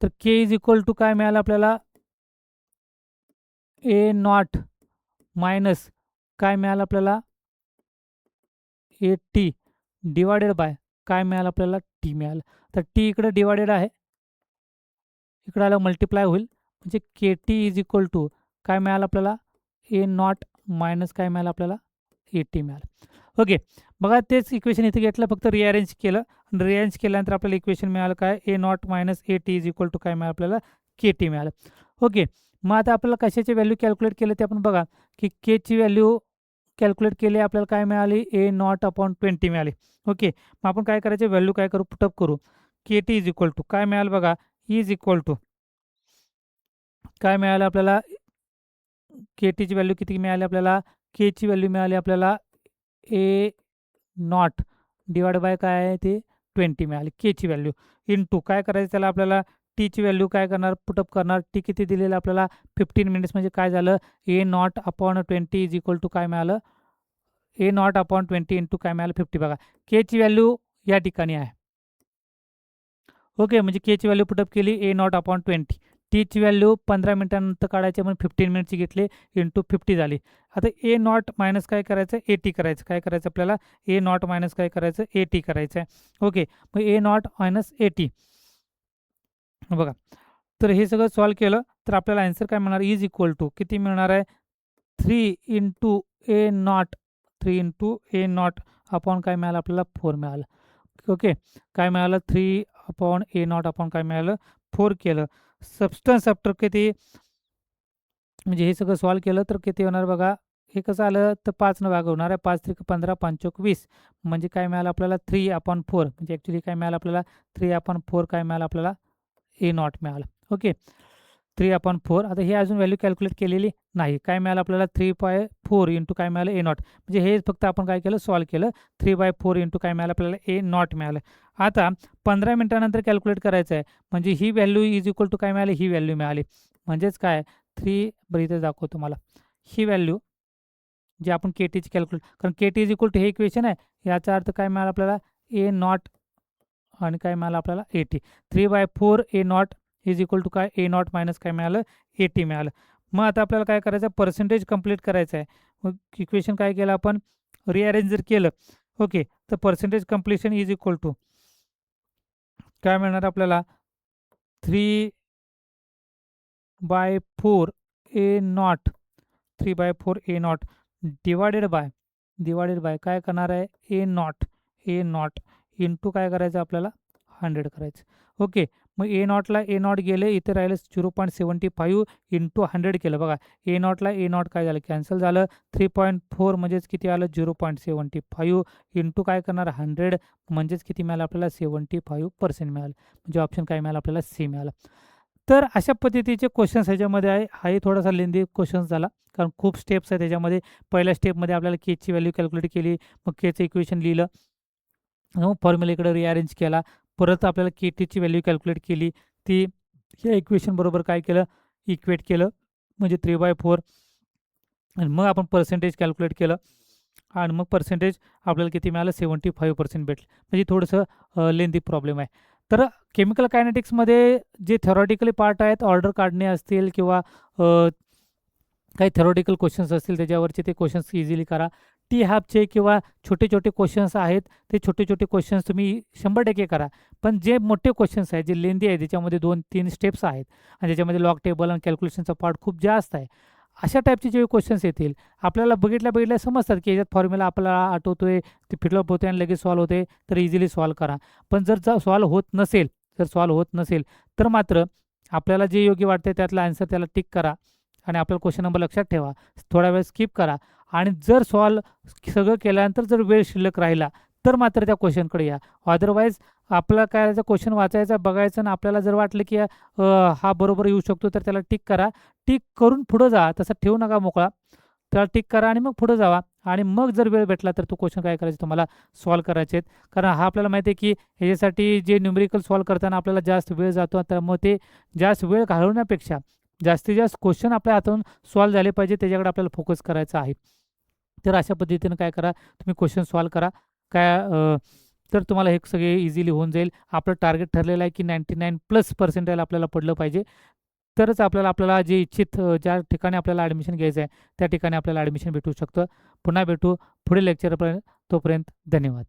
तर के इज इक्वल टू काय मिळालं आपल्याला ए नॉट मायनस काय मिळालं आपल्याला ए टी डिवायडेड बाय काय मिळालं आपल्याला टी मिळालं. तर टी इकडं डिवायडेड आहे इकडं आलं मल्टिप्लाय होईल म्हणजे के टी इज इक्वल टू काय मिळालं आपल्याला ए नॉट मायनस काय मिळालं आपल्याला ए टी मिळालं. ओके, बघा तेच इक्वेशन इथे घेतलं फक्त रिअरेंज केलं. रिअरेंज केल्यानंतर आपल्याला इक्वेशन मिळालं काय A not minus A T is equal to काय मिळालं आपल्याला के टी मिळालं. ओके, मग आता आपल्याला कशाची व्हॅल्यू कॅल्क्युलेट केलं ते आपण बघा की केची व्हॅल्यू कॅल्क्युलेट केली आपल्याला काय मिळाली ए नॉट अपॉन 20 मिळाली. ओके, मग आपण काय करायचे व्हॅल्यू काय करू पुटअप करू. के टी इज इक्वल टू काय मिळालं बघा इज इक्वल टू काय मिळालं आपल्याला के टीची व्हॅल्यू किती मिळाली आपल्याला केची व्हॅल्यू मिळाली आपल्याला ए नॉट डिवाइड बाय काय आहे ते 20 मिळाली केची व्हॅल्यू इंटू काय करायचं त्याला आपल्याला टीची व्हॅल्यू काय करणार पुटअप करणार. टी किती दिलेलं आपल्याला 15 मिनिट्स म्हणजे काय झालं A not upon 20 is equal to काय मिळालं ए नॉट अपॉन 20 इंटू काय मिळालं 50. बघा केची व्हॅल्यू या ठिकाणी आहे. ओके, म्हणजे केची व्हॅल्यू पुटअप केली ए नॉट अपॉन 20. टीची व्हॅल्यू 15 मिनिटांनंतर काढायची म्हणून 15 मिनिटची घेतली इंटू 50 झाली. आता ए नॉट मायनस काय करायचं ए टी करायचं. काय करायचं आपल्याला ए नॉट मायनस काय करायचं ए टी करायचं आहे. ओके, मग ए नॉट मायनस ए टी बघा. तर हे सगळं सॉल्व केलं तर आपल्याला आन्सर काय मिळणार इज इक्वल टू किती मिळणार आहे 3 into A not 3 into A not upon काय मिळालं आपल्याला 4 मिळालं. ओके, काय मिळालं 3 अपॉन ए नॉट अपॉन काय मिळालं 4 केलं. सबस्टन्स आफ्टर किती म्हणजे हे सगळं सॉल्व केलं तर किती होणार बघा. हे कसं आलं तर 5 भाग होणार आहे 5 3 15 5 चौक 20 म्हणजे काय मिळालं आपल्याला 3 अपॉन 4 म्हणजे ॲक्च्युली काय मिळालं आपल्याला 3 अपॉन 4 काय मिळालं आपल्याला ए नॉट मिळालं. Okay, 3 upon 4. आता हे अजून व्हॅल्यू कॅल्क्युलेट केलेली नाही. काय मिळालं आपल्याला 3/4 इंटू काय मिळालं ए नॉट म्हणजे हे फक्त आपण काय केलं सॉल्व केलं 3/4 इंटू काय मिळालं आपल्याला ए नॉट मिळालं. आता 15 मिनिटानंतर कॅल्क्युलेट करायचं आहे म्हणजे ही व्हॅल्यू इज इक्वल टू काय मिळाली ही व्हॅल्यू मिळाली म्हणजेच काय 3 बरं इथे दाखवतो तुम्हाला ही व्हॅल्यू जे आपण के टीची कॅल्क्युलेट कारण के टी इज इक्वल टू हे इक्वेशन आहे याचा अर्थ काय मिळालं आपल्याला ए नॉट आणि काय मिळालं आपल्याला 80 3/4 A not is equal to काय ए नॉट मायनस काय मिळालं 80 मिळालं. मग आता आपल्याला काय करायचं पर्सेंटेज कंप्लीट करायचं आहे. मग इक्वेशन काय केलं आपण रिअरेंज जर केलं ओके तर percentage completion is equal to काय मिळणार आपल्याला 3/4 A not 3/4 A not divided by काय करणार आहे ए नॉट इंटू काय करायचं आपल्याला 100 करायचं. ओके, मग ए नॉटला ए नॉट गेले इथे राहिलं 0.75 इंटू 100 केलं बघा ए नॉटला ए नॉट काय झालं कॅन्सल झालं 3.4 म्हणजेच किती आलं 0.75 इंटू काय करणार 100 म्हणजेच किती मिळालं आपल्याला 75% मिळालं म्हणजे ऑप्शन काय मिळालं आपल्याला सी मिळालं. तर अशा पद्धतीचे क्वेश्चन्स ह्याच्यामध्ये आहे. हाही थोडासा लेंदी क्वेश्चन्स झाला कारण खूप स्टेप्स आहेत त्याच्यामध्ये. पहिल्या स्टेपमध्ये आपल्याला केची व्हॅल्यू कॅल्क्युलेट केली मग केचं इक्वेशन लिहिलं मग फॉर्म्युला इकडे रिअरेंज केला परत आपल्याला के टीची व्हॅल्यू कॅल्क्युलेट केली ती या इक्वेशन बरोबर काय केलं इक्वेट केलं म्हणजे 3/4 आणि मग आपण पर्सेंटेज कॅल्क्युलेट केलं आणि मग पर्सेंटेज आपल्याला किती मिळालं 75% भेटलं म्हणजे थोडंसं लेंदी प्रॉब्लेम आहे. तर केमिकल कायनेटिक्समध्ये जे थेरॉटिकली पार्ट आहेत ऑर्डर काढणे असतील किंवा काही थेरॉटिकल क्वेश्चन्स असतील त्याच्यावरचे ते क्वेश्चन्स इझिली करा. टी हाफचे किंवा छोटे छोटे क्वेश्चन्स आहेत ते छोटे छोटे क्वेश्चन्स तुम्ही 100% करा. पण जे मोठे क्वेश्चन्स आहेत जे लेंदी आहेत ज्याच्यामध्ये 2-3 स्टेप्स आहेत आणि ज्याच्यामध्ये लॉग टेबल आणि कॅल्क्युलेशनचा पार्ट खूप जास्त आहे अशा टाईपचे जे क्वेश्चन्स येतील आपल्याला बघितल्या समजतात की याच्यात फॉर्म्युला आपल्याला आठवतोय ते फिटअप होते आणि लगेच सॉल्व्ह होते तर इझिली सॉल्व्ह करा. पण जर सॉल्व्ह होत नसेल तर मात्र आपल्याला जे योग्य वाटते त्यातला आन्सर त्याला टिक करा आणि आपल्याला क्वेश्चन नंबर लक्षात ठेवा थोडा वेळ स्किप करा आणि जर सॉल्व्ह सगळं केल्यानंतर जर वेळ शिल्लक राहिला तर मात्र त्या क्वेश्चनकडे या. अदरवाईज आपला काय करायचं क्वेश्चन वाचायचा बघायचं आणि आपल्याला जर वाटलं की हा बरोबर येऊ शकतो तर त्याला टिक करा. टिक करून पुढं जा तसं ठेवू नका मोकळा त्याला टिक करा आणि मग पुढं जावा आणि मग जर वेळ भेटला तर तो क्वेश्चन काय करायचं तुम्हाला सॉल्व्ह करायचे आहेत. कारण हा आपल्याला माहिती आहे की ह्याच्यासाठी जे न्यूमेरिकल सॉल्व्ह करताना आपल्याला जास्त वेळ जातो त्यामुळे ते जास्त वेळ घालवण्यापेक्षा जास्तीत जास्त क्वेश्चन आपल्या हातून सॉल्व्ह झाले पाहिजे, त्याच्याकडे आपल्याला फोकस करायचा आहे. तर अशा पद्धतीनं काय करा, तुम्ही क्वेश्चन सॉल्व्ह करा. काय तर तुम्हाला हे सगळे इझिली होऊन जाईल. आपलं टार्गेट ठरलेलं आहे की 99+ आपल्याला पडलं पाहिजे. तरच आपल्याला जे इच्छित ज्या ठिकाणी आपल्याला ॲडमिशन घ्यायचं आहे, त्या ठिकाणी आपल्याला ॲडमिशन भेटू शकतं. पुन्हा भेटू पुढील लेक्चरपर्यंत. तोपर्यंत धन्यवाद.